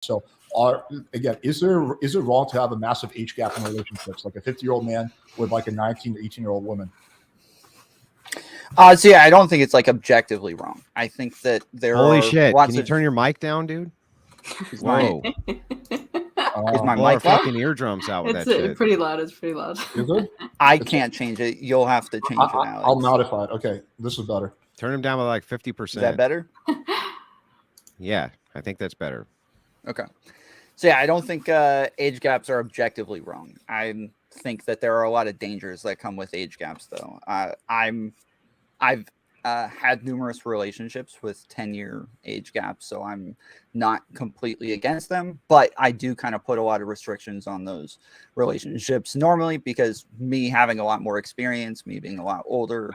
So, again, is it wrong to have a massive age gap in relationships, like a 50-year-old man with like a 19 to 18-year-old woman? So yeah, I don't think it's like objectively wrong. I think that there Holy are shit! lots Can you turn your mic down, dude? Whoa! Is my mic fucking eardrums out with that shit. Pretty loud. It's pretty loud. Is it? I can't change it. You'll have to change it, Alex. I'll modify it. Okay, this is better. Turn them down by like 50%. Is that better? Yeah, I think that's better. Okay. So yeah, I don't think age gaps are objectively wrong. I think that there are a lot of dangers that come with age gaps, though. I've had numerous relationships with 10-year age gaps, so I'm not completely against them, but I do kind of put a lot of restrictions on those relationships normally, because me having a lot more experience, me being a lot older,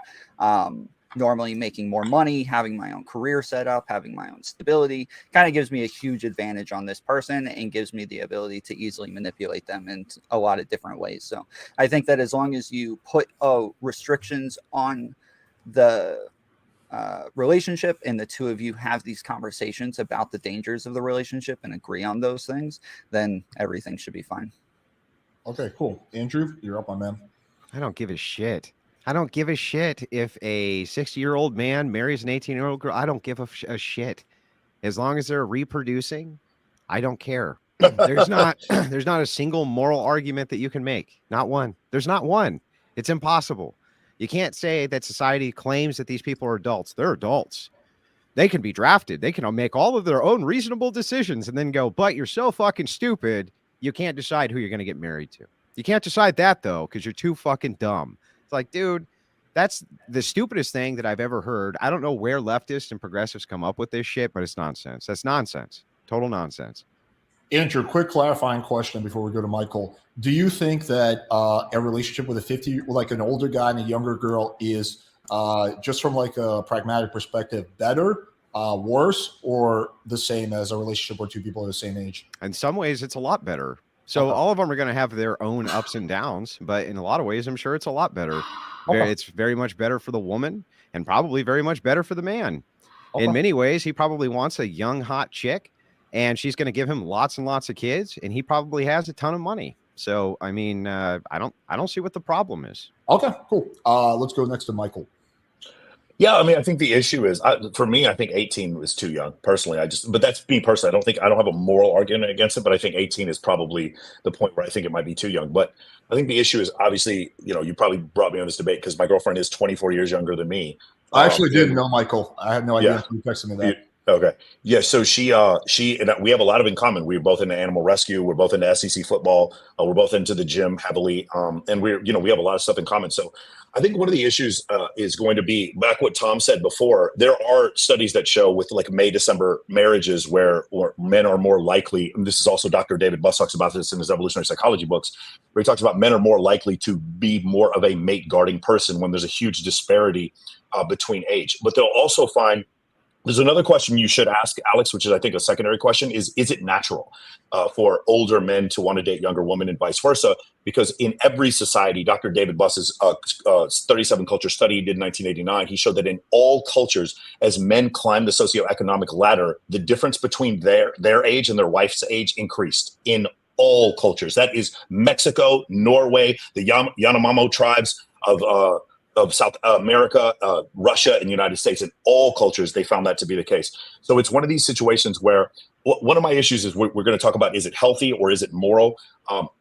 normally making more money, having my own career set up, having my own stability, kind of gives me a huge advantage on this person and gives me the ability to easily manipulate them in a lot of different ways. So I think that as long as you put restrictions on the relationship and the two of you have these conversations about the dangers of the relationship and agree on those things, then everything should be fine. Okay, cool. Andrew, you're up, my man. I don't give a shit. I don't give a shit if a 60-year-old man marries an 18-year-old girl. I don't give a shit. As long as they're reproducing, I don't care. There's not a single moral argument that you can make. Not one. There's not one. It's impossible. You can't say that society claims that these people are adults. They're adults. They can be drafted. They can make all of their own reasonable decisions and then go, but you're so fucking stupid, you can't decide who you're going to get married to. You can't decide that, though, because you're too fucking dumb. It's like, dude, that's the stupidest thing that I've ever heard. I don't know where leftists and progressives come up with this shit, but it's nonsense. That's nonsense. Total nonsense. Andrew, quick clarifying question before we go to Michael. Do you think that a relationship with like an older guy and a younger girl is just from like a pragmatic perspective better, worse, or the same as a relationship where two people are the same age? In some ways, it's a lot better. So all of them are going to have their own ups and downs, but in a lot of ways, I'm sure it's a lot better. It's very much better for the woman and probably very much better for the man. In many ways, he probably wants a young, hot chick, and she's going to give him lots and lots of kids, and he probably has a ton of money. So, I mean, I don't see what the problem is. Okay, cool. Let's go next to Michael. Yeah, I mean, I think the issue is, for me, I think 18 was too young, personally. But that's me personally. I don't have a moral argument against it, but I think 18 is probably the point where I think it might be too young. But I think the issue is, obviously, you probably brought me on this debate because my girlfriend is 24 years younger than me. I actually didn't know Michael. I had no idea. You texted me that. Okay. Yeah. So she and we have a lot of in common. We're both into animal rescue. We're both into SEC football. We're both into the gym heavily. And we have a lot of stuff in common. So I think one of the issues is going to be back what Tom said before. There are studies that show with like May-December marriages where men are more likely. And this is also Dr. David Buss talks about this in his evolutionary psychology books, where he talks about men are more likely to be more of a mate guarding person when there's a huge disparity between age. But they'll also find. There's another question you should ask, Alex, which is, I think, a secondary question, is it natural for older men to want to date younger women and vice versa? Because in every society, Dr. David Buss's 37 culture study he did in 1989, he showed that in all cultures, as men climbed the socioeconomic ladder, the difference between their age and their wife's age increased in all cultures. That is Mexico, Norway, the Yanomamo tribes of South America, Russia, and the United States. In all cultures, they found that to be the case. So it's one of these situations where one of my issues is we're going to talk about, is it healthy or is it moral?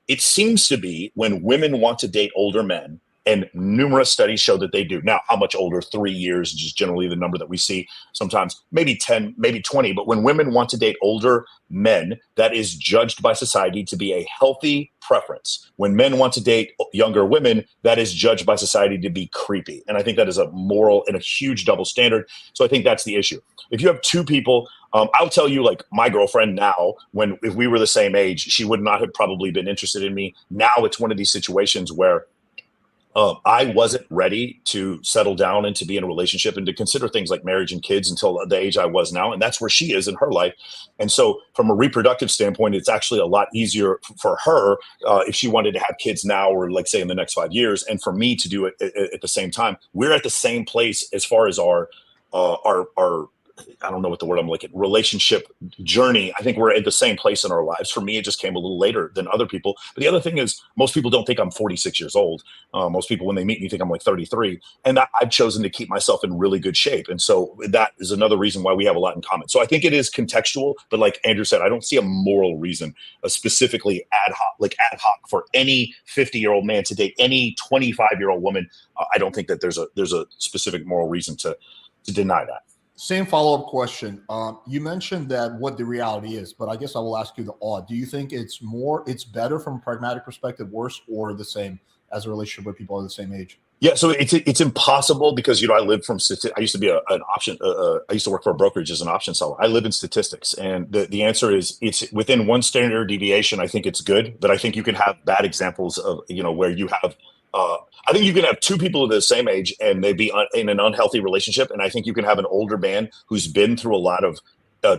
It seems to be when women want to date older men, and numerous studies show that they do. Now, how much older? 3 years is just generally the number that we see. Sometimes maybe 10, maybe 20. But when women want to date older men, that is judged by society to be a healthy preference. When men want to date younger women, that is judged by society to be creepy. And I think that is a moral and a huge double standard. So I think that's the issue. If you have two people, I'll tell you, like my girlfriend now, if we were the same age, she would not have probably been interested in me. Now it's one of these situations where I wasn't ready to settle down and to be in a relationship and to consider things like marriage and kids until the age I was now. And that's where she is in her life. And so from a reproductive standpoint, it's actually a lot easier for her if she wanted to have kids now or like say in the next 5 years. And for me to do it at the same time. We're at the same place as far as our I don't know what the word I'm looking, relationship journey. I think we're at the same place in our lives. For me, it just came a little later than other people. But the other thing is, most people don't think I'm 46 years old. Most people, when they meet me, think I'm like 33. And I've chosen to keep myself in really good shape. And so that is another reason why we have a lot in common. So I think it is contextual. But like Andrew said, I don't see a moral reason, specifically ad hoc for any 50-year-old man to date any 25-year-old woman. I don't think that there's a specific moral reason to deny that. Same follow-up question. You mentioned that what the reality is, but I guess I will ask you the odd. Do you think it's better from a pragmatic perspective, worse, or the same as a relationship where people are the same age? Yeah, so it's impossible because I lived from I used to be an option. I used to work for a brokerage as an option seller. I live in statistics, and the answer is it's within one standard deviation. I think it's good, but I think you can have bad examples of where you have. I think you can have two people of the same age and they be in an unhealthy relationship. And I think you can have an older man who's been through a lot of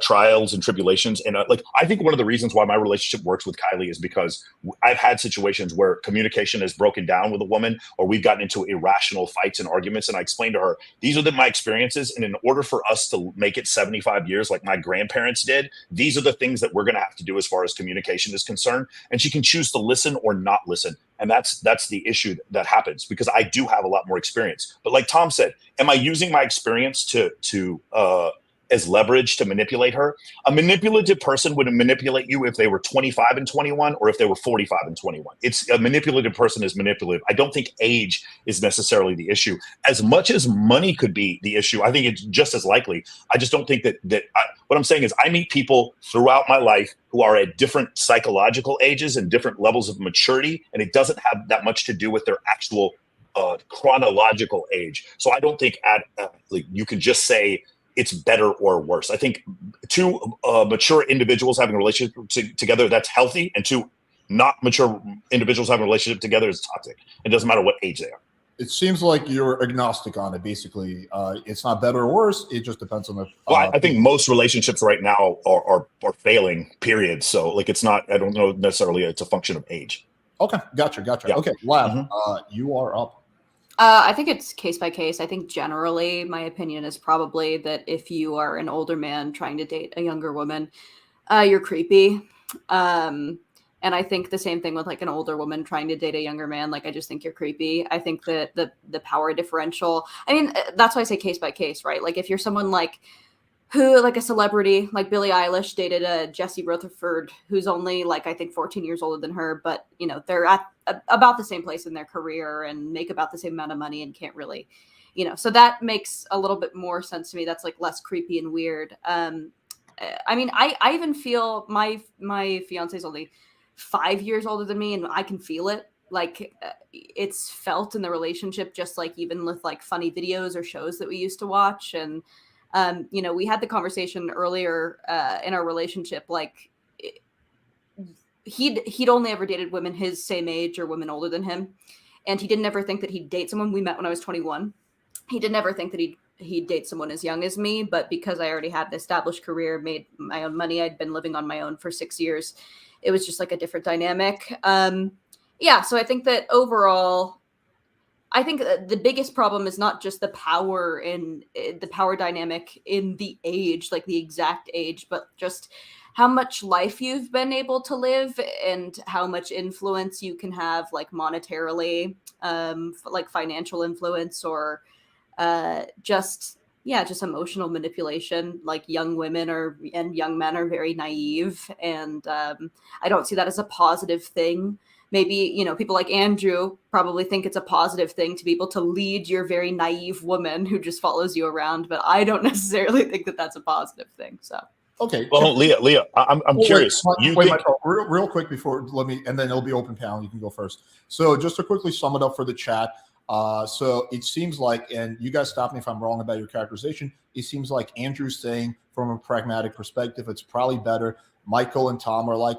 trials and tribulations. And I think one of the reasons why my relationship works with Kylie is because I've had situations where communication has broken down with a woman, or we've gotten into irrational fights and arguments. And I explained to her, these are my experiences. And in order for us to make it 75 years like my grandparents did, these are the things that we're going to have to do as far as communication is concerned. And she can choose to listen or not listen. And that's the issue that happens, because I do have a lot more experience. But like Tom said, am I using my experience to as leverage to manipulate her? A manipulative person would manipulate you if they were 25 and 21 or if they were 45 and 21. It's a manipulative person is manipulative. I don't think age is necessarily the issue. As much as money could be the issue, I think it's just as likely. I just don't think that what I'm saying is I meet people throughout my life who are at different psychological ages and different levels of maturity, and it doesn't have that much to do with their actual chronological age. So I don't think you can just say it's better or worse. I think two mature individuals having a relationship together, that's healthy, and two not mature individuals having a relationship together is toxic. It doesn't matter what age they are. It seems like you're agnostic on it, basically. It's not better or worse. It just depends on the. Well, I think most relationships right now are failing, period. So like it's not, I don't know necessarily it's a function of age. Okay, gotcha. Yeah. Okay, Lab, you are up. I think it's case by case. I think generally my opinion is probably that if you are an older man trying to date a younger woman, you're creepy. And I think the same thing with like an older woman trying to date a younger man. Like, I just think you're creepy. I think that the power differential, I mean, that's why I say case by case, right? Like if you're someone like a celebrity, like Billie Eilish dated a Jesse Rutherford, who's only like, I think 14 years older than her, but they're at about the same place in their career and make about the same amount of money and can't really, so that makes a little bit more sense to me. That's like less creepy and weird. I mean, I even feel my fiance is only 5 years older than me, and I can feel it. Like it's felt in the relationship, just like even with like funny videos or shows that we used to watch. And, we had the conversation earlier in our relationship, like he'd only ever dated women his same age or women older than him. And he didn't ever think that he'd date someone. We met when I was 21. He didn't ever think that he'd date someone as young as me, but because I already had an established career, made my own money, I'd been living on my own for 6 years. It was just like a different dynamic. So I think that overall, I think the biggest problem is not just the power dynamic in the age, like the exact age, but just how much life you've been able to live and how much influence you can have, like monetarily, like financial influence, or just emotional manipulation. Like young women and young men are very naive, and I don't see that as a positive thing. Maybe, people like Andrew probably think it's a positive thing to be able to lead your very naive woman who just follows you around, but I don't necessarily think that that's a positive thing. So. Okay. Well, Leah, I'm curious. Wait, Michael, real quick before and then it'll be open panel. You can go first. So just to quickly sum it up for the chat. So it seems like, and you guys stop me if I'm wrong about your characterization, it seems like Andrew's saying from a pragmatic perspective, it's probably better. Michael and Tom are like,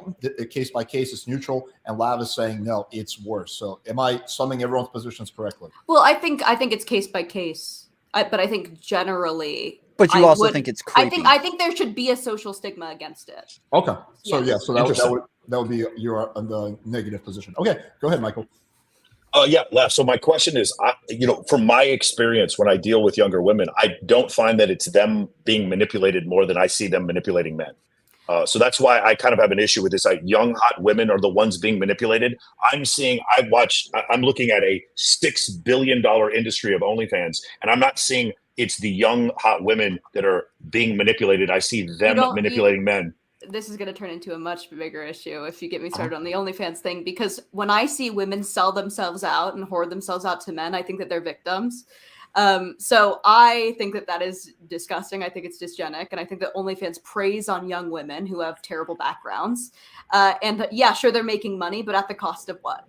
case by case, it's neutral, and Lav is saying, no, it's worse. So am I summing everyone's positions correctly? Well, I think it's case by case, but I think generally. But you also think it's creepy. I think there should be a social stigma against it. Okay. So yeah so that would be your the negative position. Okay, go ahead, Michael. Yeah, left. So my question is, from my experience, when I deal with younger women, I don't find that it's them being manipulated more than I see them manipulating men. So that's why I kind of have an issue with this. Like, young, hot women are the ones being manipulated. I'm looking at a $6 billion industry of OnlyFans, and I'm not seeing it's the young, hot women that are being manipulated. I see them manipulating men. This is going to turn into a much bigger issue if you get me started on the OnlyFans thing, because when I see women sell themselves out and hoard themselves out to men, I think that they're victims. So I think that is disgusting. I think it's dysgenic. And I think that OnlyFans preys on young women who have terrible backgrounds. And yeah, sure, they're making money, but at the cost of what?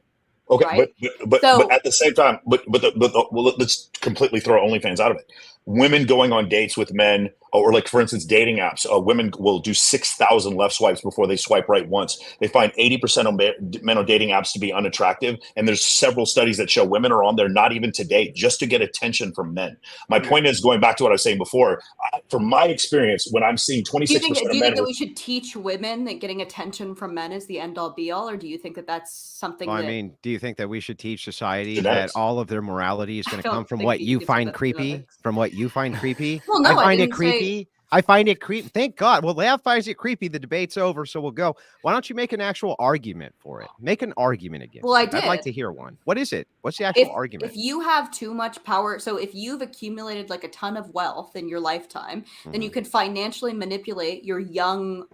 Okay, right? but at the same time, well, let's completely throw OnlyFans out of it. Women going on dates with men, or like, for instance, dating apps. Women will do 6,000 left swipes before they swipe right once. They find 80% of men on dating apps to be unattractive, and there's several studies that show women are on there not even to date, just to get attention from men. My point is, going back to what I was saying before, from my experience, when I'm seeing 26% do you think that we should teach women that getting attention from men is the end all be all, or do you think that that's something? Well, I mean, do you think that we should teach society Genetics. that all of their morality is going to come from think what that you you can say find that's creepy? genetics. From what you find creepy? Well, no, I find it didn't say- creepy. I find it creepy. Thank God. Well, Lav finds it creepy. The debate's over, so we'll go. Why don't you make an actual argument for it? Make an argument against Well, it. I'd like did. to hear one. What is it? What's the actual argument? If you have too much power, so if you've accumulated like a ton of wealth in your lifetime, then you can financially manipulate your young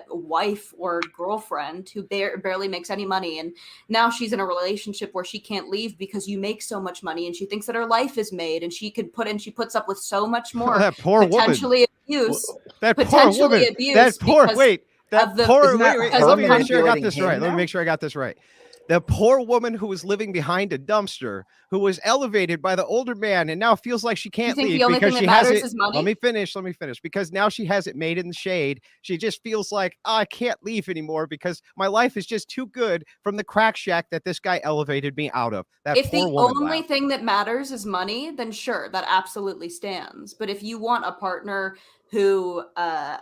wife or girlfriend who barely makes any money, and now she's in a relationship where she can't leave because you make so much money, and she thinks that her life is made, and she puts up with so much more That poor woman. potentially abuse. That poor potentially woman. abuse That poor because wait. That of the- poor. Isn't that Wait. her Let me make sure I got manipulating this him right. Let me now? make sure I got this right. The poor woman who was living behind a dumpster, who was elevated by the older man, and now feels like she can't think leave the only because thing she that has matters it. is money? Let me finish. Because now she has it made in the shade. She just feels like, oh, I can't leave anymore because my life is just too good from the crack shack that this guy elevated me out of. That If poor the woman. only Lav. thing that matters is money, then sure, that absolutely stands. But if you want a partner who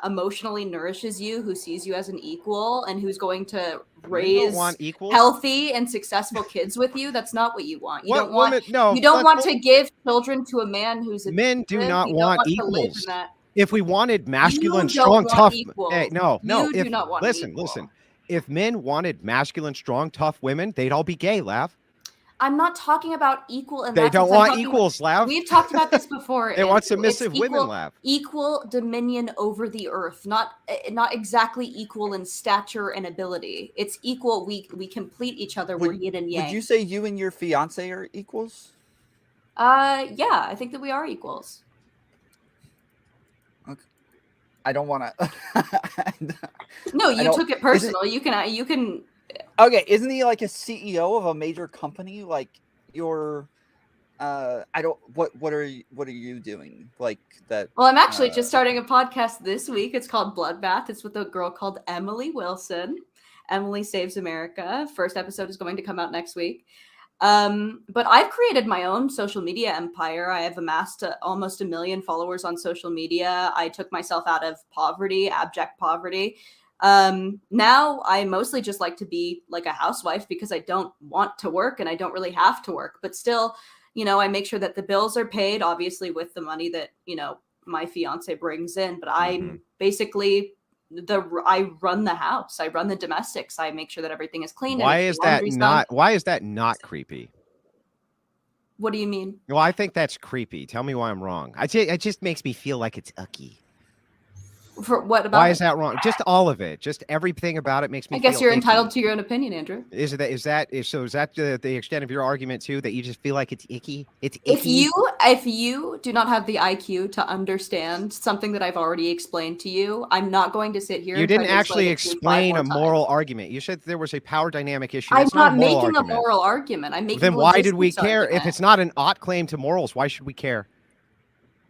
emotionally nourishes you, who sees you as an equal, and who's going to Men don't raise want equals. healthy and successful kids with you, that's not what you want. You What don't want woman? No, you don't that's want bull- to give children to a man who's Men do abusive. not You don't want to live in equals. that. If we wanted masculine, You strong, don't want tough, equals. hey, no. You do not want an listen, equal. listen. If men wanted masculine, strong, tough women, they'd all be gay, Lav. I'm not talking about equal, and They that's don't what I'm want talking about. equals, Lav. We've talked about this before. They want Andrew. submissive It's women, Lav. Equal dominion over the earth, not exactly equal in stature and ability. It's equal. We complete each other. We're yin and yang. Would you say you and your fiance are equals? Yeah, I think that we are equals. I don't want to. No, you don't- took it personal. You can. Okay, isn't he like a CEO of a major company? Like you're, I don't. What are you doing? Like that? Well, I'm actually just starting a podcast this week. It's called Bloodbath. It's with a girl called Emily Wilson. Emily Saves America. First episode is going to come out next week. But I've created my own social media empire. I have amassed almost 1 million followers on social media. I took myself out of poverty, abject poverty. Now I mostly just like to be like a housewife because I don't want to work and I don't really have to work, but still, I make sure that the bills are paid, obviously with the money that, my fiance brings in, but I'm basically I run the house. I run the domestics. I make sure that everything is clean. Why is that not creepy? What do you mean? Well, I think that's creepy. Tell me why I'm wrong. It just makes me feel like it's icky. For what about? Why is that wrong? Just all of it. Just everything about it makes me. I guess feel you're icky. entitled to your own opinion, Andrew. Is that the extent of your argument too? That you just feel like it's icky? It's icky. If you do not have the IQ to understand something that I've already explained to you, I'm not going to sit here. You and try didn't to actually it to you explain 5 a more moral times. argument. You said there was a power dynamic issue. I'm That's not a moral making argument. a moral argument. I'm making. Then a why did we logistics care? If argument. it's not an ought claim to morals, why should we care?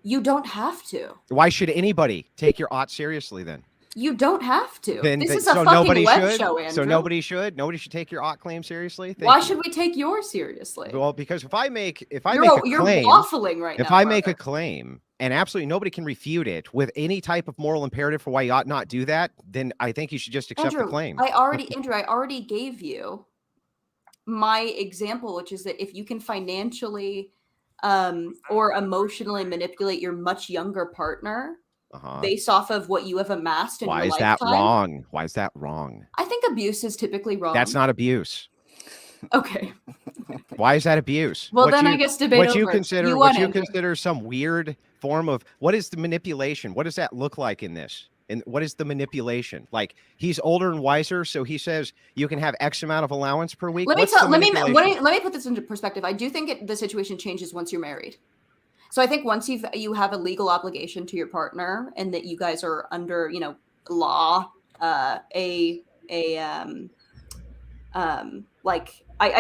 You don't have to. Why should anybody take your ought seriously then? You don't have to. This is a so fucking nobody web should. show, Andrew. So nobody should. Nobody should take your ought claim seriously. Thank Why you. should we take yours seriously? Well, because if I make a you're claim, waffling right now. if I make a brother. claim and absolutely nobody can refute it with any type of moral imperative for why you ought not do that, then I think you should just accept Andrew, the claim. I already gave you my example, which is that if you can financially or emotionally manipulate your much younger partner based off of what you have amassed in your lifetime. Why is that wrong? Why is that wrong? I think abuse is typically wrong. That's not abuse. Okay. Why is that abuse? Well, then I guess debate what over. You consider some weird form of, what is the manipulation? What does that look like in this? And what is the manipulation? Like, he's older and wiser, so he says you can have X amount of allowance per week. Let me put this into perspective. I do think the situation changes once you're married. So I think once you have a legal obligation to your partner, and that you guys are under, law, I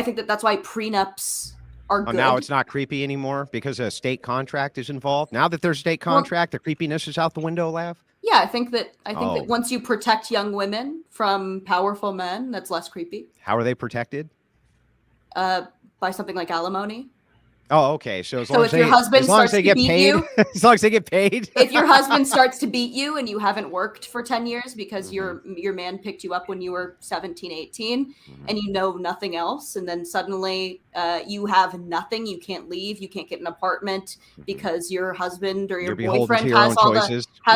think that's why prenups are good. Now it's not creepy anymore because a state contract is involved. Now that there's a state contract, the creepiness is out the window, Lav. Yeah, I think that once you protect young women from powerful men, that's less creepy. How are they protected? By something like alimony. Oh, okay. So as long as your husband starts to get beat paid, you, as long as they get paid. If your husband starts to beat you and you haven't worked for 10 years because your man picked you up when you were 17, 18, and you know nothing else, and then suddenly you have nothing, you can't leave, you can't get an apartment because your husband or your boyfriend has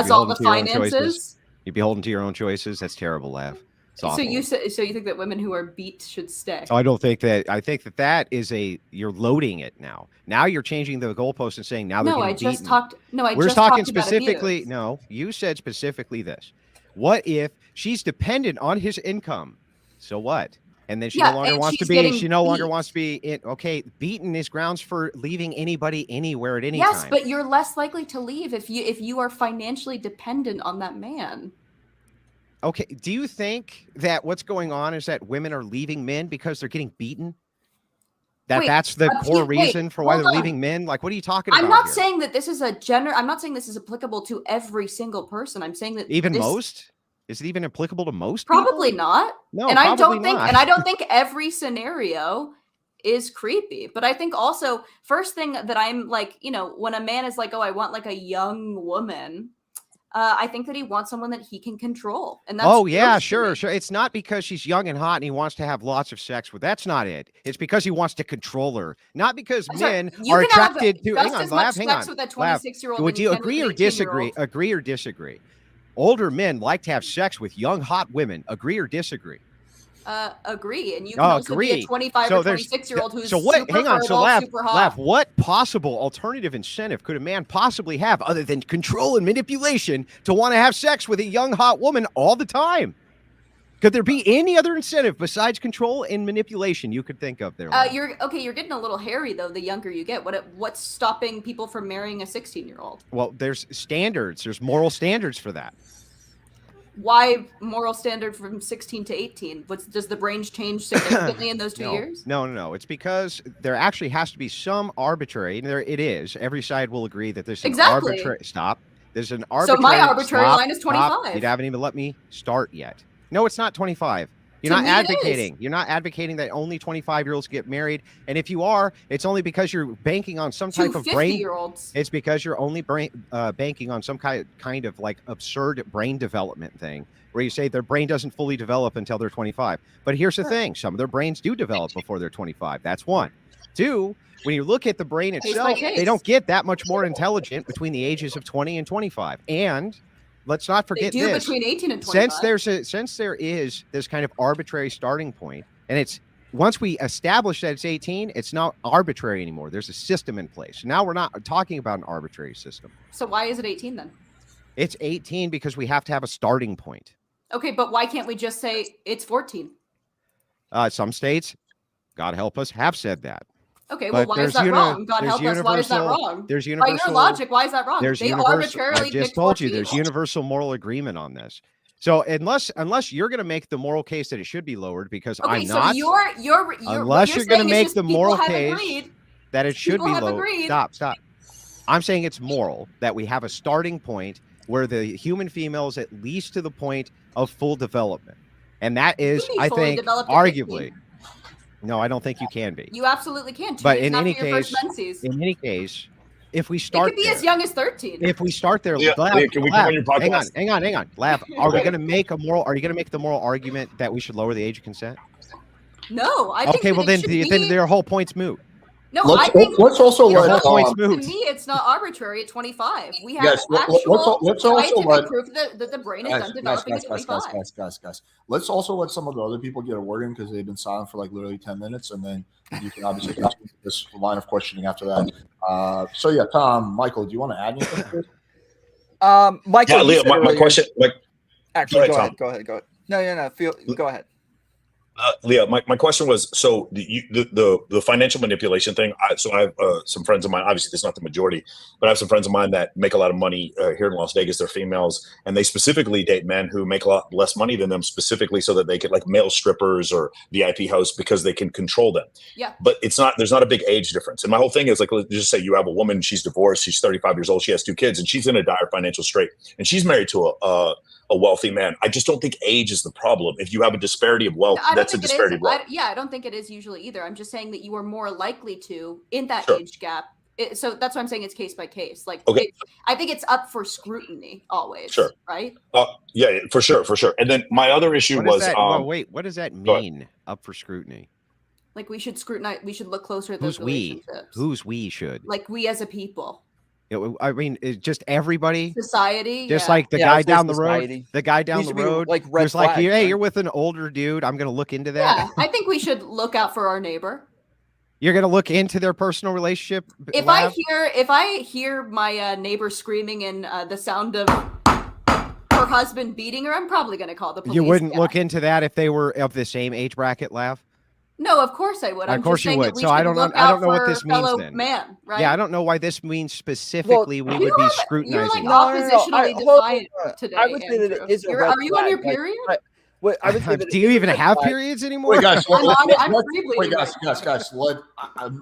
all the finances. You're beholden to your own choices. That's terrible, Lav. So you think that women who are beat should stay? I don't think that. I think that is you're loading it now. Now you're changing the goalpost and saying now they're getting beaten. We're talking specifically. No, you said specifically this. What if she's dependent on his income? So what? And then she no longer wants to be. She no longer wants to be. Okay, beaten is grounds for leaving anybody anywhere at any time. Yes, but you're less likely to leave if you are financially dependent on that man. Okay, do you think that what's going on is that women are leaving men because they're getting beaten? That's the core reason for why they're leaving men? Like, what are you talking about? I'm not saying that this is I'm not saying this is applicable to every single person. I'm saying that most? Is it even applicable to most Probably people? Not. No, and I don't think every scenario is creepy. But I think also, first thing that I'm like, when a man is like, oh, I want like a young woman, I think that he wants someone that he can control. And that's sure. It's not because she's young and hot and he wants to have lots of sex with. That's not it. It's because he wants to control her, not because men are attracted to. Hang on, Lav. Hang on. With a 26-year-old. Would you agree or disagree? Agree or disagree? Older men like to have sex with young hot women. Agree or disagree? Agree. And you can also be a 25 or 26-year-old who's super hot. Lav, what possible alternative incentive could a man possibly have other than control and manipulation to want to have sex with a young hot woman all the time? Could there be any other incentive besides control and manipulation you could think of there? You're getting a little hairy though the younger you get. What's stopping people from marrying a 16-year-old? Well, there's standards. There's moral standards for that. Why moral standard from 16 to 18? Does the brain change significantly in those 2 years? No. It's because there actually has to be some arbitrary, and there it is. Every side will agree that there's an arbitrary. Stop. There's an arbitrary. So my arbitrary line is 25. You haven't even let me start yet. No, it's not 25. You're not advocating. You're not advocating that only 25-year-olds get married. And if you are, it's only because you're banking on some type of brain. It's because you're only banking on some kind of like absurd brain development thing where you say their brain doesn't fully develop until they're 25. But here's the thing. Some of their brains do develop before they're 25. That's one. Two, when you look at the brain itself, they don't get that much more intelligent between the ages of 20 and 25. And let's not forget this. Between 18 and 25. Since there is this kind of arbitrary starting point, and it's once we establish that it's 18, it's not arbitrary anymore. There's a system in place. Now we're not talking about an arbitrary system. So why is it 18 then? It's 18 because we have to have a starting point. Okay, but why can't we just say it's 14? Some states, God help us, have said that. Okay, well, why is that wrong? God help us, why is that wrong? There's universal. By your logic, why is that wrong? They arbitrarily. I just told you there's universal moral agreement on this. So unless you're going to make the moral case that it should be lowered, because I'm not. Unless you're going to make the moral case that it should be lowered. Stop. I'm saying it's moral that we have a starting point where the human female is at least to the point of full development, and that is, I think, arguably. No, I don't think you can be. You absolutely can. But in any case, if we start, it could be as young as 13. If we start there, can we come on your podcast? Hang on, Lav. Are we going to make a moral? Are you going to make the moral argument that we should lower the age of consent? No, I think Okay, that well it should then be- their whole point's moot. No, I think let's also it's let not- point's to moot. me, it's not arbitrary at 25. We have Yes, actual let's also scientific let proof that the brain is done developing at 25. guys. Let's also let some of the other people get a word in because they've been silent for like literally 10 minutes, and then you can obviously continue this line of questioning after that. So yeah, Tom, Michael, do you want to add anything to this? Michael, Yeah, you Leah, said my earlier- question, Actually, go ahead, go ahead. No. Go ahead. Leah, my question was, so the financial manipulation thing. So I have some friends of mine. Obviously, this is not the majority, but I have some friends of mine that make a lot of money here in Las Vegas. They're females, and they specifically date men who make a lot less money than them, specifically so that they get like male strippers or VIP hosts because they can control them. Yeah. But there's not a big age difference. And my whole thing is like, let's just say you have a woman, she's divorced, she's 35 years old, she has 2 kids, and she's in a dire financial strait, and she's married to a wealthy man. I just don't think age is the problem. If you have a disparity of wealth, that's a disparity of wealth. I don't think it is usually either. I'm just saying that you are more likely to in that Sure. age gap. So that's why I'm saying it's case by case. Like, Okay. I think it's up for scrutiny always. Sure. Right. Yeah, for sure. And then my other issue What was, that, well, wait, what does that mean? Up for scrutiny? Like we should scrutinize. We should look closer at Who's those we? relationships. Who's we should? Like we as a people. I mean, it's just everybody. Society. Just yeah. like the Yeah, I guy would say down the society. road. The guy down These the should be, road. like, red who's like, flags, hey, right? you're with an older dude. I'm gonna look into that. Yeah, I think we should look out for our neighbor. You're gonna look into their personal relationship. If Lav? I hear my neighbor screaming and the sound of her husband beating her, I'm probably going to call the police. You wouldn't yeah. look into that if they were of the same age bracket, Lav? No, of course I would. Of I'm course just you saying would. that we So should I don't know- look I don't out know what for this means fellow then. Man, right? Yeah, I don't know why this means specifically we would be You're scrutinizing. like them. oppositionally defiant today. I would say that it Andrew. is a red Are you on your flag, like, period? I would say that Do it you is a even red have flag. periods anymore? Wait, guys, I'm free-bleeding guys. right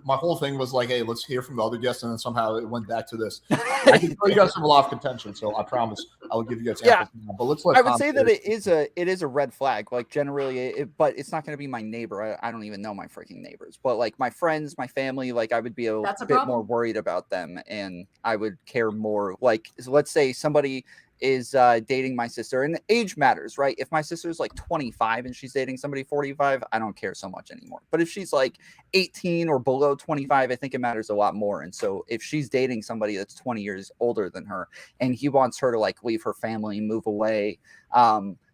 My whole thing was like, hey, let's hear from the other guests, and then somehow it went back to this. I can tell you guys have a lot of contention, so I promise I'll give you guys ample time. But let's let I would Tom say share. that it is a red flag. Like generally, but it's not going to be my neighbor. I don't even know my freaking neighbors. But like my friends, my family, like I would be a That's a bit problem. more worried about them, and I would care more. Like let's say somebody is dating my sister, and age matters, right? If my sister's like 25 and she's dating somebody 45, I don't care so much anymore. But if she's like 18 or below 25, I think it matters a lot more. And so if she's dating somebody that's 20 years older than her and he wants her to like leave her family, move away,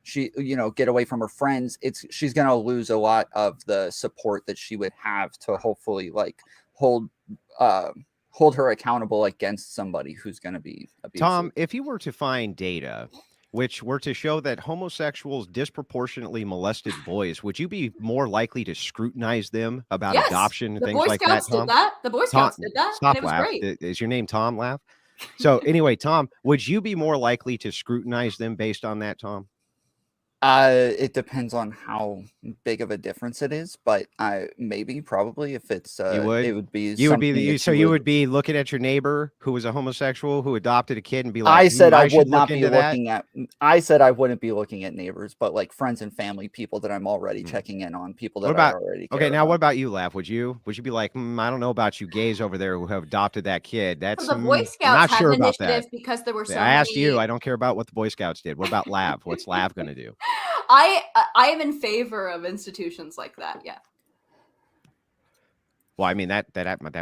she, get away from her friends, she's going to lose a lot of the support that she would have to hopefully like hold her accountable against somebody who's going to be abusive. Tom, if you were to find data which were to show that homosexuals disproportionately molested boys, would you be more likely to scrutinize them about adoption and the things Boy like Scouts that, Tom? did that. The Boy Scouts did that. Stop, And it was Lav. great. Is your name Tom, Lav? So anyway, Tom, would you be more likely to scrutinize them based on that, Tom? It depends on how big of a difference it is, but probably if it's you would? it would be You would be something that so you would be looking at your neighbor who was a homosexual who adopted a kid and be like, I said I should would look not be into that." looking at. I said I wouldn't be looking at neighbors, but like friends and family, people that I'm already checking in on, people that What about I already. okay? care Now, about. what about you, Lav? Would you be like, I don't know about you gays over there who have adopted that kid? That's So the Boy I'm Scouts not had sure an about initiative that. because there were so I asked many... you. I don't care about what the Boy Scouts did. What about Lav? What's Lav going to do? I am in favor of institutions like that. Yeah. Well, I mean that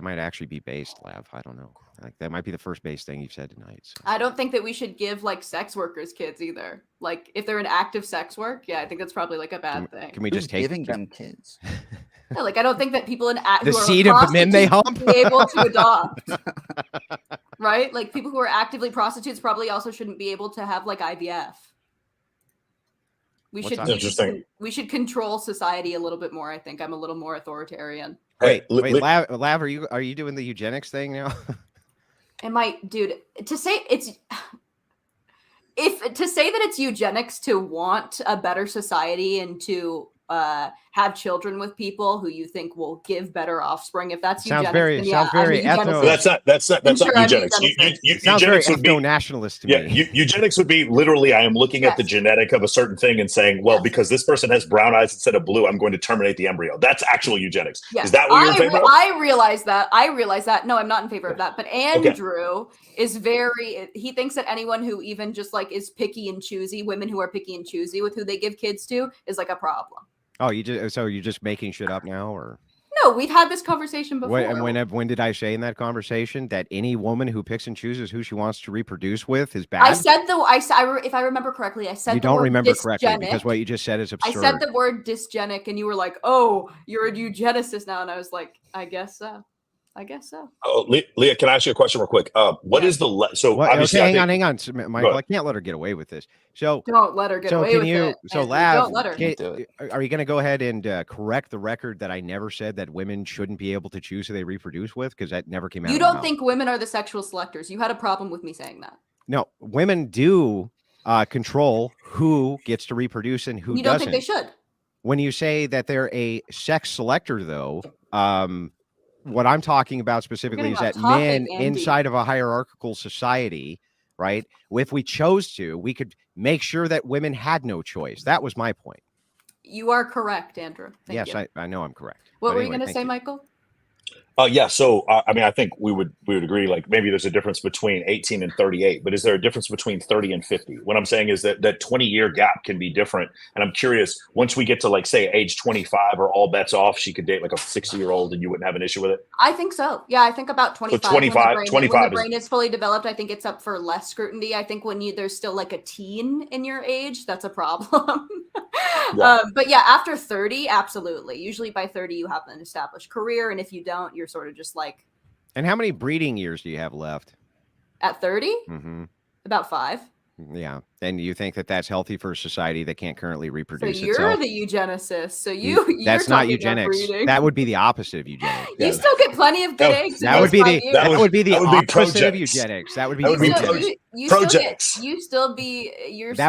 might actually be based, Lav. I don't know. Like that might be the first base thing you've said tonight. So. I don't think that we should give like sex workers kids either. Like if they're in active sex work, yeah, I think that's probably like a bad thing. Can we Who's just take giving them kids? Yeah, like I don't think that people in the who are seed of the men they hump prostitutes be able to adopt, right? Like people who are actively prostitutes probably also shouldn't be able to have like IVF. We should control society a little bit more. I think I'm a little more authoritarian. Wait, Lav, are you doing the eugenics thing now? Dude, to say that it's eugenics to want a better society and to have children with people who you think will give better offspring. If that's sounds eugenics, very ethno. That's not eugenics. Sounds very Eugenics would be ethno-nationalist to me. Eugenics would be literally I am looking at the genetic of a certain thing and saying, well, because this person has brown eyes instead of blue, I'm going to terminate the embryo. That's actual eugenics. Yes. Is that what you're in favor of? I realize that. No, I'm not in favor of that. But Andrew is he thinks that anyone who even just like is picky and choosy, women who are picky and choosy with who they give kids to, is like a problem. Oh, you're just making shit up now, or? No, we've had this conversation before. When did I say in that conversation that any woman who picks and chooses who she wants to reproduce with is bad? I said if I remember correctly, I said you don't remember correctly because what you just said is absurd. I said the word dysgenic, and you were like, "Oh, you're a eugenicist now," and I was like, "I guess so. I guess so." Oh, Leah, can I ask you a question real quick? What is the obviously? Okay, hang on, Michael. I can't let her get away with this. So don't let her get away with it. So, Lav, don't let her. Are you going to go ahead and correct the record that I never said that women shouldn't be able to choose who they reproduce with? Because that never came out. You don't think women are the sexual selectors? You had a problem with me saying that. No, women do control who gets to reproduce and who doesn't. You don't think they should? When you say that they're a sex selector, though, what I'm talking about specifically is that men inside of a hierarchical society, right? If we chose to, we could make sure that women had no choice. That was my point. You are correct, Andrew. Thank you. I know I'm correct. What were you going to say, Michael? Yeah. So, I mean, I think we would agree, like maybe there's a difference between 18 and 38, but is there a difference between 30 and 50? What I'm saying is that 20-year gap can be different. And I'm curious, once we get to like, say, age 25 or all bets off, she could date like a 60-year-old and you wouldn't have an issue with it? I think so. Yeah, I think about 25. So 25 when the brain is fully developed, I think it's up for less scrutiny. I think when there's still like a teen in your age, that's a problem. Yeah. But yeah, after 30, absolutely. Usually by 30, you have an established career. And if you don't, you're sort of just like. And how many breeding years do you have left? At 30? Mm-hmm. About 5. Yeah. And you think that that's healthy for a society that can't currently reproduce itself? So you're the eugenicist. So you're that's not eugenics. That would be the opposite of eugenics. You still get plenty of good eggs. That would be the opposite of eugenics. That would be projects. That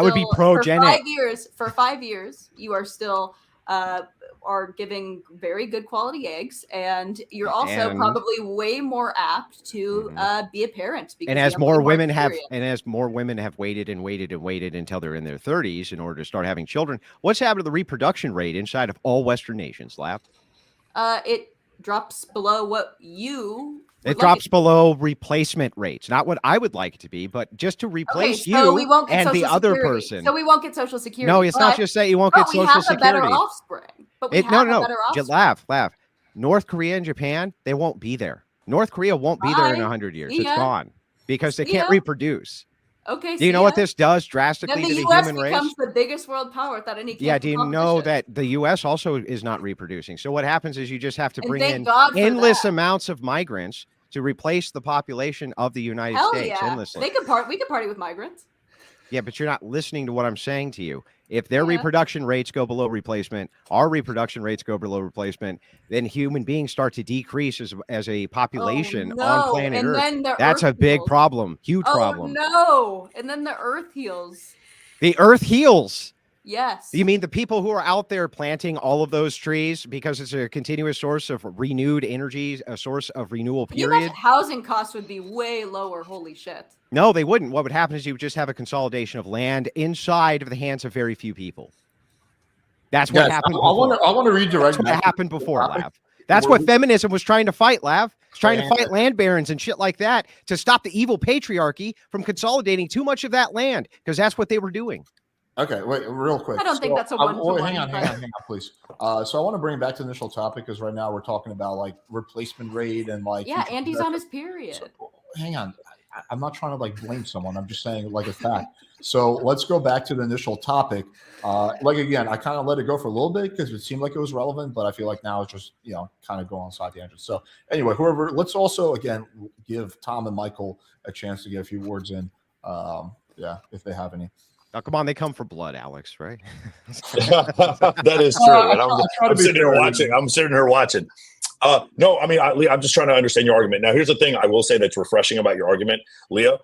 would be progenic. For 5 years, you are still are giving very good quality eggs, and you're also probably way more apt to be a parent. And as more women have waited until they're in their 30s in order to start having children, what's happened to the reproduction rate inside of all Western nations, Lav? It drops below what you. It drops below replacement rates, not what I would like it to be, but just to replace you and the other person. So we won't get Social Security. No, it's not just that you won't get Social Security. We have a better offspring. But we have a better offspring. Laugh. North Korea and Japan, they won't be there. North Korea won't be there in 100 years. It's gone because they can't reproduce. Okay. Do you know what this does drastically to the human race? The U.S. becomes the biggest world power without any. Yeah. Do you know that the U.S. also is not reproducing? So what happens is you just have to bring in endless amounts of migrants to replace the population of the United States. Yeah. Endlessly. We could party with migrants. Yeah, but you're not listening to what I'm saying to you. If their reproduction rates go below replacement, our reproduction rates go below replacement, then human beings start to decrease as a population on planet Earth. That's a big problem, huge problem. No, and then the Earth heals. The Earth heals. Yes. You mean the people who are out there planting all of those trees because it's a continuous source of renewed energy, a source of renewal period? Housing costs would be way lower. Holy shit. No, they wouldn't. What would happen is you would just have a consolidation of land inside of the hands of very few people. That's what happened before. I want to redirect. That's what happened before, Lav. That's what feminism was trying to fight, Lav. It's trying to fight land barons and shit like that to stop the evil patriarchy from consolidating too much of that land, because that's what they were doing. Okay, wait, real quick. I don't think that's a one-to-one. Hang on, please. So I want to bring back to the initial topic, because right now we're talking about like replacement rate and like. Yeah, Andy's on his period. So, hang on. I'm not trying to like blame someone. I'm just saying like a fact. So let's go back to the initial topic. Like again, I kind of let it go for a little bit because it seemed like it was relevant, but I feel like now it's just kind of going on side tangents. So anyway, let's also again give Tom and Michael a chance to get a few words in. If they have any. Oh, come on, they come for blood, Alex, right? That is true. And I'm sitting here watching. I'm sitting here watching. No, I mean, I'm just trying to understand your argument. Now, here's the thing I will say that's refreshing about your argument, Leah,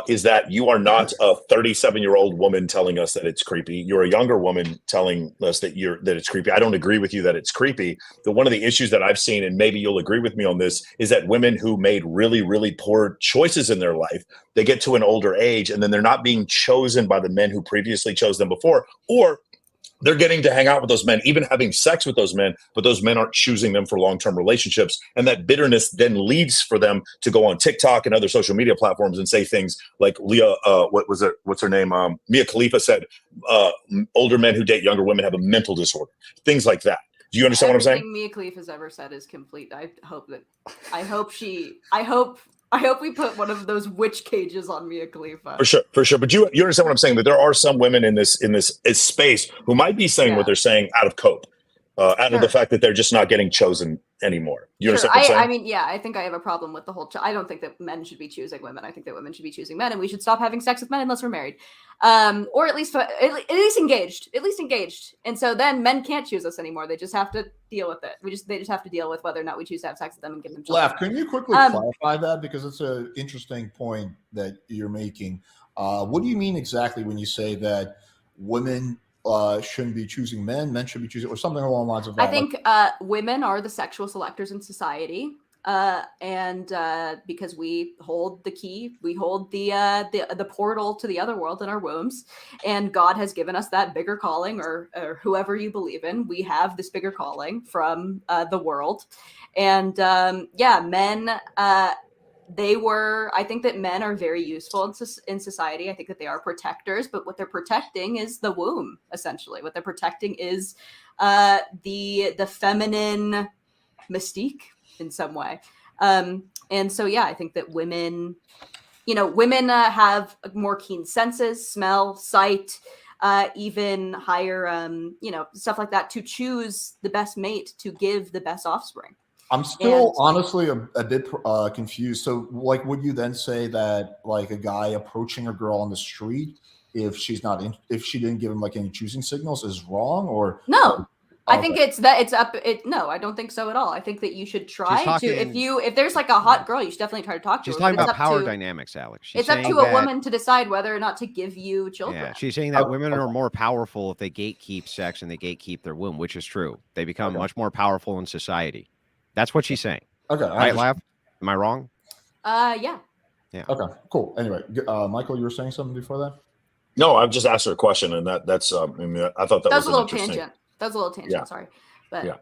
is that you are not a 37-year-old woman telling us that it's creepy. You're a younger woman telling us that it's creepy. I don't agree with you that it's creepy. One of the issues that I've seen, and maybe you'll agree with me on this, is that women who made really, really poor choices in their life, they get to an older age and then they're not being chosen by the men who previously chose them before, or they're getting to hang out with those men, even having sex with those men, but those men aren't choosing them for long-term relationships. And that bitterness then leads for them to go on TikTok and other social media platforms and say things like what's her name? Mia Khalifa said, older men who date younger women have a mental disorder, things like that. Do you understand what I'm saying? Everything Mia Khalifa has ever said is complete. I hope we put one of those witch cages on Mia Khalifa. For sure. But you understand what I'm saying? That there are some women in this space who might be saying what they're saying out of cope, out of the fact that they're just not getting chosen anymore. You understand what I'm saying? I mean, yeah, I think I have a problem with the whole. I don't think that men should be choosing women. I think that women should be choosing men, and we should stop having sex with men unless we're married, or at least engaged. At least engaged. And so then men can't choose us anymore. They just have to deal with it. They just have to deal with whether or not we choose to have sex with them and give them children. Laugh, can you quickly clarify that, because it's an interesting point that you're making. What do you mean exactly when you say that women shouldn't be choosing men should be choosing, or something along the lines of that? I think women are the sexual selectors in society, and because we hold the key, we hold the portal to the other world in our wombs, and God has given us that bigger calling, or whoever you believe in, we have this bigger calling from the world, and men. I think that men are very useful in society. I think that they are protectors, but what they're protecting is the womb, essentially. What they're protecting is the feminine mystique in some way. And so, I think that women have more keen senses, smell, sight, even higher, stuff like that, to choose the best mate to give the best offspring. I'm still honestly a bit confused. So, like, would you then say that, like, a guy approaching a girl on the street, if she didn't give him like any choosing signals, is wrong? Or no? I think no, I don't think so at all. I think that you should try to, if there's like a hot girl, you should definitely try to talk to her. She's talking about power dynamics, Alex. It's up to a woman to decide whether or not to give you children. Yeah, she's saying that women are more powerful if they gatekeep sex and they gatekeep their womb, which is true. They become much more powerful in society. That's what she's saying. Okay. Right, Lav? Am I wrong? Yeah. Okay, cool. Anyway, Michael, you were saying something before that? No, I've just asked her a question, and that's I thought that was a little tangent. That was a little tangent, sorry. But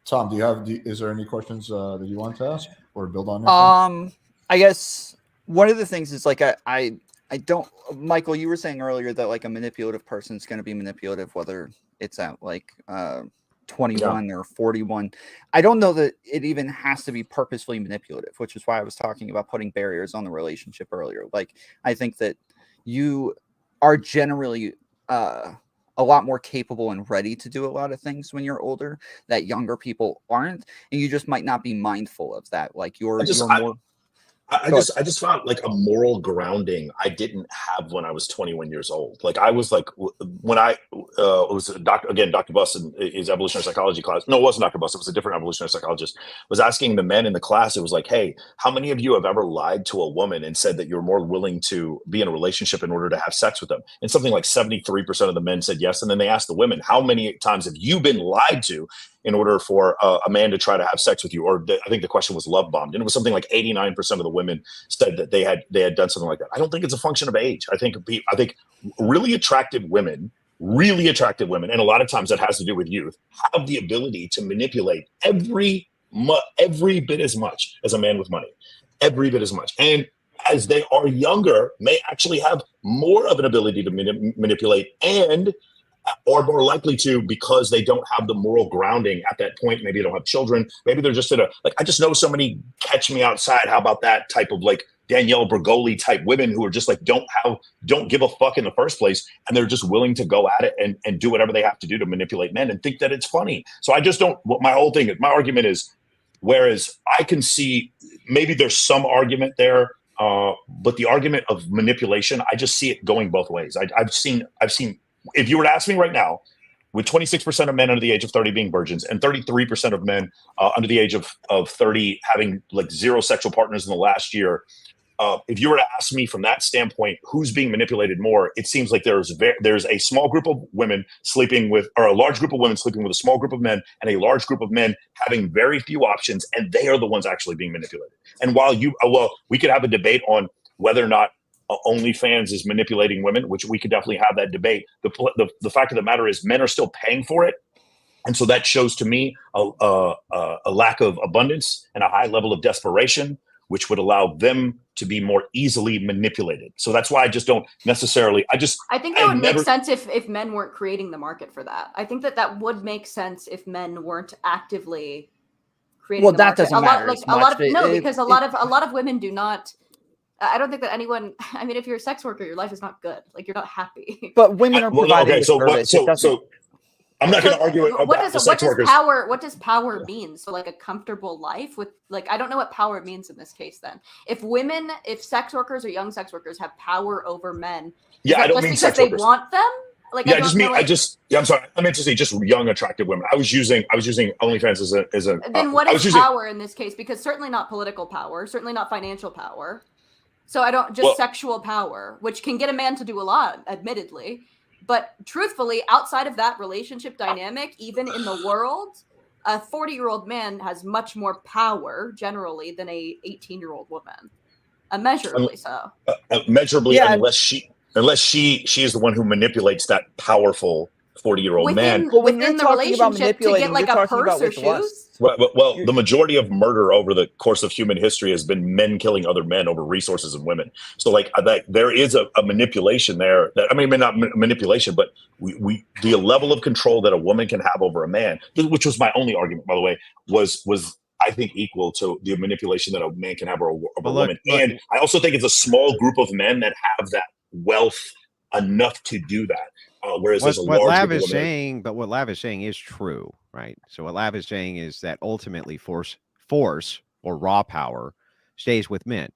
Tom, is there any questions that you want to ask or build on? I guess one of the things is like I don't, Michael, you were saying earlier that like a manipulative person is going to be manipulative whether it's at like 21 or 41. I don't know that it even has to be purposefully manipulative, which is why I was talking about putting barriers on the relationship earlier. Like, I think that you are generally a lot more capable and ready to do a lot of things when you're older that younger people aren't, and you just might not be mindful of that. Like I just found like a moral grounding I didn't have when I was 21 years old. Like I was like, when I was Dr. Buss in his evolutionary psychology class. No, it wasn't Dr. Buss. It was a different evolutionary psychologist. Was asking the men in the class. It was like, hey, how many of you have ever lied to a woman and said that you're more willing to be in a relationship in order to have sex with them? And something like 73% of the men said yes. And then they asked the women, how many times have you been lied to in order for a man to try to have sex with you? Or I think the question was love bombed. And it was something like 89% of the women said that they had done something like that. I don't think it's a function of age. I think really attractive women, and a lot of times that has to do with youth, have the ability to manipulate every bit as much as a man with money. Every bit as much. And as they are younger, may actually have more of an ability to manipulate and or more likely to, because they don't have the moral grounding at that point. Maybe they don't have children. Maybe they're just I just know so many catch me outside. How about that type of like Danielle Bregoli type women who are just like, don't give a fuck in the first place. And they're just willing to go at it and do whatever they have to do to manipulate men and think that it's funny. So I just don't, my argument is, whereas I can see maybe there's some argument there, but the argument of manipulation, I just see it going both ways. I've seen, if you were to ask me right now, with 26% of men under the age of 30 being virgins and 33% of men under the age of 30 having like zero sexual partners in the last year, if you were to ask me from that standpoint, who's being manipulated more, it seems like there's a small group of women sleeping with, or a large group of women sleeping with a small group of men, and a large group of men having very few options, and they are the ones actually being manipulated. And while we could have a debate on whether or not OnlyFans is manipulating women, which we could definitely have that debate. The fact of the matter is men are still paying for it. And so that shows to me a lack of abundance and a high level of desperation, which would allow them to be more easily manipulated. So that's why I just don't necessarily, I think that would make sense if men weren't creating the market for that. I think that would make sense if men weren't actively creating the market. Doesn't matter because a lot of women do not. I don't think that anyone. I mean, if you're a sex worker, your life is not good. Like, you're not happy. But women are providing a service. So I'm not going to argue about the sex workers. What does power mean? So, like, a comfortable life with, like, I don't know what power means in this case. Then, if sex workers or young sex workers have power over men, I don't mean sex workers. They want them. Like, I'm sorry. I meant to say just young, attractive women. I was using OnlyFans as a. Then what is power in this case? Because certainly not political power, certainly not financial power. So I don't sexual power, which can get a man to do a lot, admittedly. But truthfully, outside of that relationship dynamic, even in the world, a 40-year-old man has much more power generally than a 18-year-old woman, immeasurably so. Measurably, unless she is the one who manipulates that powerful 40-year-old man. But when within you're the talking about relationship to get like a purse or shoes. Well, the majority of murder over the course of human history has been men killing other men over resources of women. So, like, there is a manipulation there. That, I mean, not manipulation, but the level of control that a woman can have over a man, which was my only argument, by the way, was I think equal to the manipulation that a man can have over a woman. And I also think it's a small group of men that have that wealth enough to do that. Whereas what Lav is saying is true, right? So what Lav is saying is that ultimately force or raw power stays with men.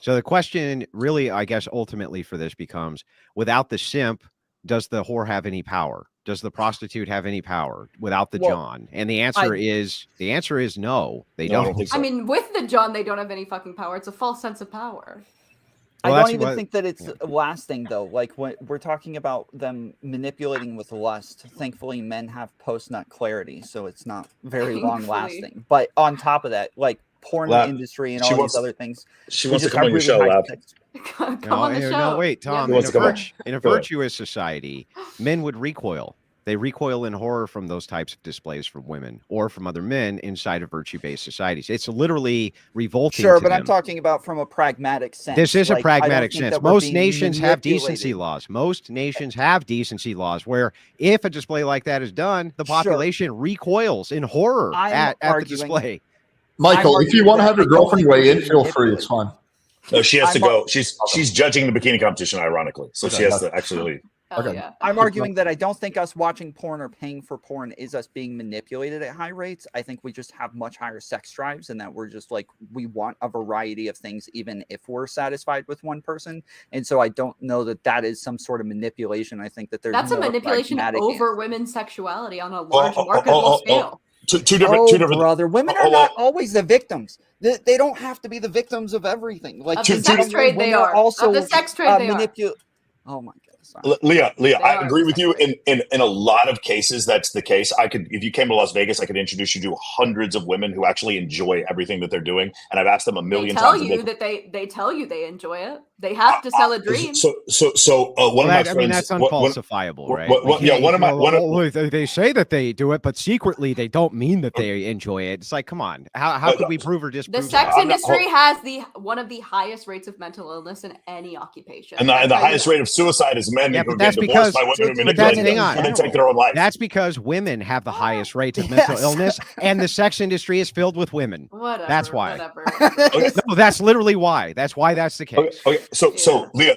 So the question really, I guess, ultimately for this becomes, without the simp, does the whore have any power? Does the prostitute have any power without the John? And the answer is no, they don't. I don't think so. I mean, with the John, they don't have any fucking power. It's a false sense of power. I don't even think that it's lasting, though. Like, when we're talking about them manipulating with lust, thankfully men have post-nut clarity, so it's not very long-lasting. But on top of that, like, porn industry and all these other things. She wants to come on your show, Lab. No, wait, Tom. In a virtuous society, men would recoil. They recoil in horror from those types of displays from women or from other men inside of virtue-based societies. It's literally revolting. Sure, to but them. I'm talking about from a pragmatic sense. This is a pragmatic sense. Most nations have decency laws. Most nations have decency laws where if a display like that is done, the population recoils in horror at the display. Michael, if you want to have your girlfriend weigh in, feel free. It's fine. No, she has to go. She's judging the bikini competition, ironically. So she has to actually leave. Okay. Yeah. I'm arguing that I don't think us watching porn or paying for porn is us being manipulated at high rates. I think we just have much higher sex drives and that we're just like, we want a variety of things, even if we're satisfied with one person. And so I don't know that that is some sort of manipulation. I think that that's a manipulation over women's sexuality on a large marketable scale. Two different. Brother, women are not always the victims. They don't have to be the victims of everything. Like the sex trade, they are. Also, of the sex trade, they are. Oh my God. Leah, I agree with you. In a lot of cases, that's the case. If you came to Las Vegas, I could introduce you to hundreds of women who actually enjoy everything that they're doing. And I've asked them a million times. They tell you they enjoy it. They have to sell a dream. So one of my friends. I mean, that's unfalsifiable, right? They say that they do it, but secretly they don't mean that they enjoy it. It's like, come on, how could we prove or disprove? The sex industry has one of the highest rates of mental illness in any occupation, and the highest rate of suicide is men who get divorced by women who manipulate them and then take their own life. That's because women have the highest rate of mental illness, and the sex industry is filled with women. Whatever. That's why. No, that's literally why. That's why that's the case. Okay. So Leah,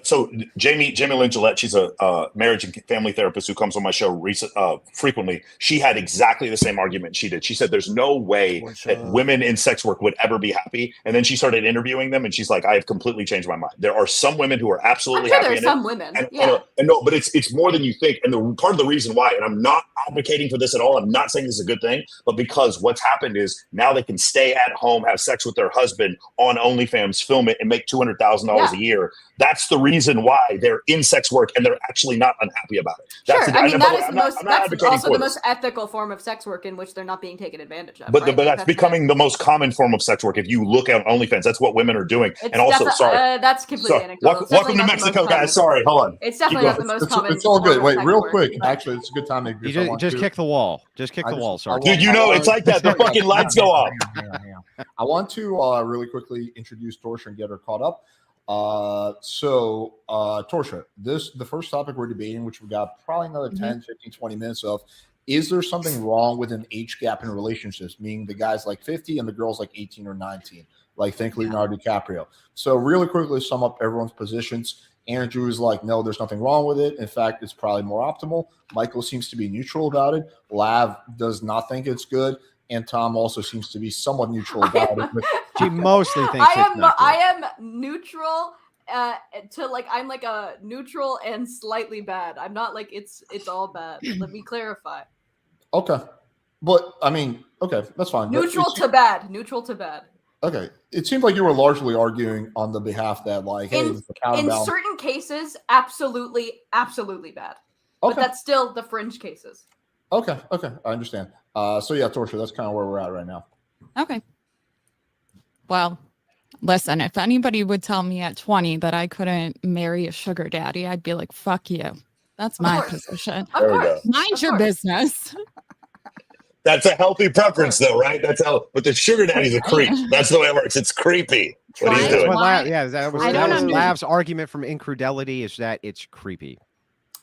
Jamie Lynn Gillette, she's a marriage and family therapist who comes on my show frequently. She had exactly the same argument she did. She said there's no way that women in sex work would ever be happy. And then she started interviewing them, and she's like, I have completely changed my mind. There are some women who are absolutely happy. There's some women. But it's more than you think. And part of the reason why, and I'm not advocating for this at all, I'm not saying this is a good thing, but because what's happened is now they can stay at home, have sex with their husband on OnlyFans, film it, and make $200,000 a year. here, that's the reason why they're in sex work and they're actually not unhappy about it. That's Sure, the, I mean that is I'm the most. I'm not That's advocating also for the this. most ethical form of sex work in which they're not being taken advantage of. But right? that's becoming the most common form of sex work. If you look at OnlyFans, that's what women are doing. It's and also, sorry, that's completely anecdotal. It's welcome definitely to not the Mexico, most guys. common. Sorry, hold on. It's definitely not the most common. It's all good. form of Wait, sex real work, quick. but- Actually, it's a good time. You just kick the wall. Just kick the wall. Sorry, Dude, you know, it's like that. The fucking lights go off. Hang on. I want to really quickly introduce Torsha and get her caught up. Torsha, the first topic we're debating, which we got probably another 10, 15, 20 minutes of, is there something wrong with an age gap in relationships, meaning the guy's like 50 and the girl's like 18 or 19, like think Leonardo DiCaprio. So really quickly sum up everyone's positions. Andrew is like, no, there's nothing wrong with it. In fact, it's probably more optimal. Michael seems to be neutral about it. Lav does not think it's good. And Tom also seems to be somewhat neutral about it. But she mostly thinks I am neutral to like I'm like a neutral and slightly bad. I'm not like it's all bad. Let me clarify. Okay. But I mean, okay, that's fine. Neutral to bad. Neutral to bad. Okay. It seemed like you were largely arguing on the behalf that like, hey, in certain cases, absolutely bad. But that's still the fringe cases. Okay, I understand. So yeah, Torsha, that's kind of where we're at right now. Okay. Well, listen, if anybody would tell me at 20 that I couldn't marry a sugar daddy, I'd be like, fuck you. That's my position. There we go. Mind your business. That's a healthy preference, though, right? That's how. But the sugar daddy's a creep. That's the way it works. It's creepy. What he's doing. That was Lav's argument from Incredulity is that it's creepy.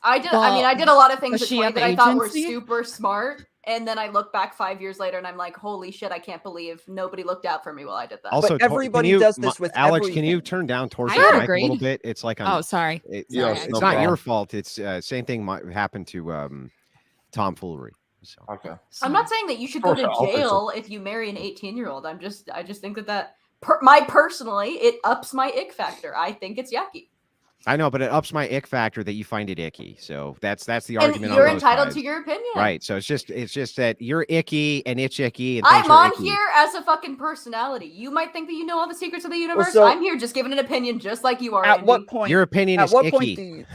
I did a lot of things Does she have that I thought were agency? super smart. And then I look back 5 years later and I'm like, holy shit, I can't believe nobody looked out for me while I did that. Also, But everybody does this with Alex, everything. can you turn down Torsha's I mic agree. a little bit? It's like Oh, sorry. It's no not problem. your fault. It's same thing might happen to tomfoolery. So. Okay. I'm not saying that you should go to I'll fix it. jail if you marry an 18-year-old. I just think that personally, it ups my ick factor. I think it's yucky. I know, but it ups my ick factor that you find it icky. So that's the And argument. you're on both entitled sides. to your opinion. Right. So it's just that you're icky and it's icky. And I'm on icky. here as a fucking personality. You might think that you know all the secrets of the universe. so- I'm here just giving an opinion just like you are. At Andy. what point? Your opinion At is what icky. point do you?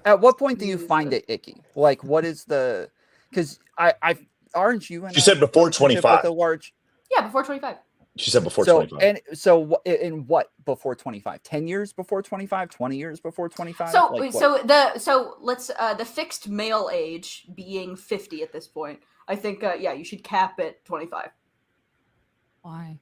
At what point do you find it icky? Like, what is the? Because aren't you in? She said before relationship with 25. a large. Yeah, before 25. She said before So 25. and so in what before 25? 10 years before 25? 20 years before 25? So Like, what? let's the fixed male age being 50 at this point. I think you should cap at 25 Why?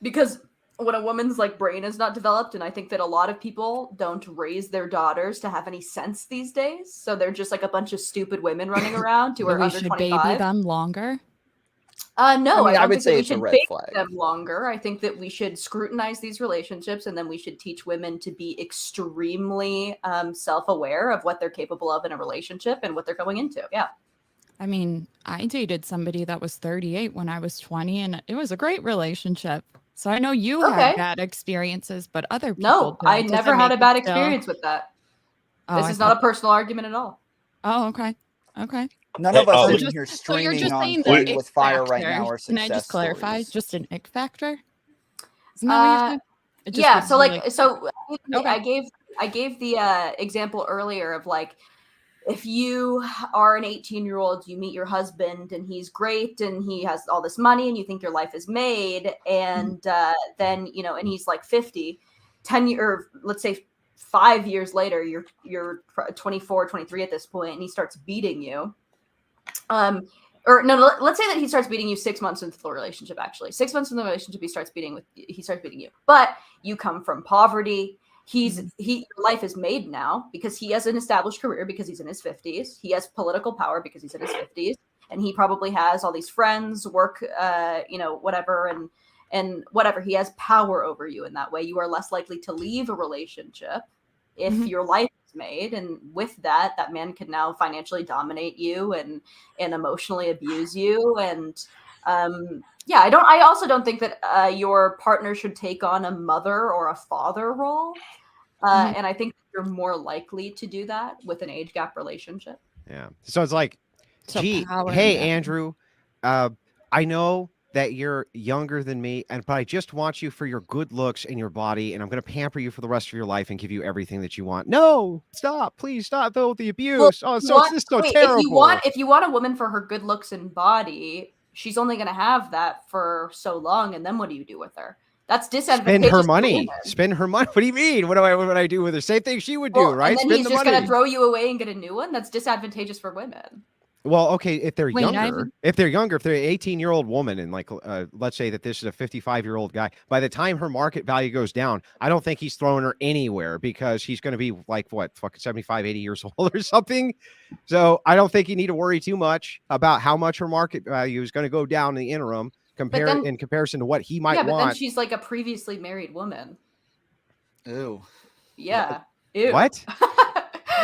because when a woman's like brain is not developed, and I think that a lot of people don't raise their daughters to have any sense these days, so they're just like a bunch of stupid women running around who are we under should 25. baby them longer. No, I mean, I I don't would think say that we it's a should red bake flag. them longer. I think that we should scrutinize these relationships, and then we should teach women to be extremely self-aware of what they're capable of in a relationship and what they're going into. Yeah. I mean, I dated somebody that was 38 when I was 20, and it was a great relationship. So I know you Okay. had bad experiences, but other people No, don't. I Does never it had a make bad it still- experience with that. Oh, This I is not a thought- personal argument at all. Oh, okay. Okay. None of us Oh, are just- in here So you're streaming just on saying Playing the with ick Fire right factor. now or Can I success just clarify? stories. Just an ick factor? Isn't that what you're saying? It just Yeah, gives so you, like so Okay. I gave the example earlier of like if you are an 18-year-old, you meet your husband and he's great and he has all this money and you think your life is made, and then and he's like 50, 10 or let's say 5 years later, you're 24, 23 at this point, and he starts beating you. Or no, let's say that he starts beating you 6 months into the relationship. Actually, 6 months into the relationship, he starts beating you. But you come from poverty. Your life is made now because he has an established career because he's in his 50s. He has political power because he's in his 50s, and he probably has all these friends, work, whatever, and whatever. He has power over you in that way. You are less likely to leave a relationship if your life is made, and with that man can now financially dominate you and emotionally abuse you. And I also don't think that your partner should take on a mother or a father role. And I think you're more likely to do that with an age gap relationship. Yeah. So it's like, So gee, power hey, and- Andrew, I know that you're younger than me, but I just want you for your good looks and your body, and I'm going to pamper you for the rest of your life and give you everything that you want. No, stop, please stop, though, the abuse. Well, This is so wait, terrible. if you want a woman for her good looks and body, she's only going to have that for so long, and then what do you do with her? That's disadvantageous. Spend her money. Spend her money. What do you mean? What would I do with her? Same thing she would do, right? And then Spend he's just going to throw you away and get a new one. That's disadvantageous for women. Well, okay, if they're Wait, younger, if they're an 18-year-old woman, and like, let's say that this is a 55-year-old guy, by the time her market value goes down, I don't think he's throwing her anywhere because he's going to be like, what, fucking 75, 80 years old or something. So I don't think you need to worry too much about how much her market value is going to go down in the interim in comparison to what he might want. Yeah, but then she's like a previously married woman. Ew. Yeah. Ew. What?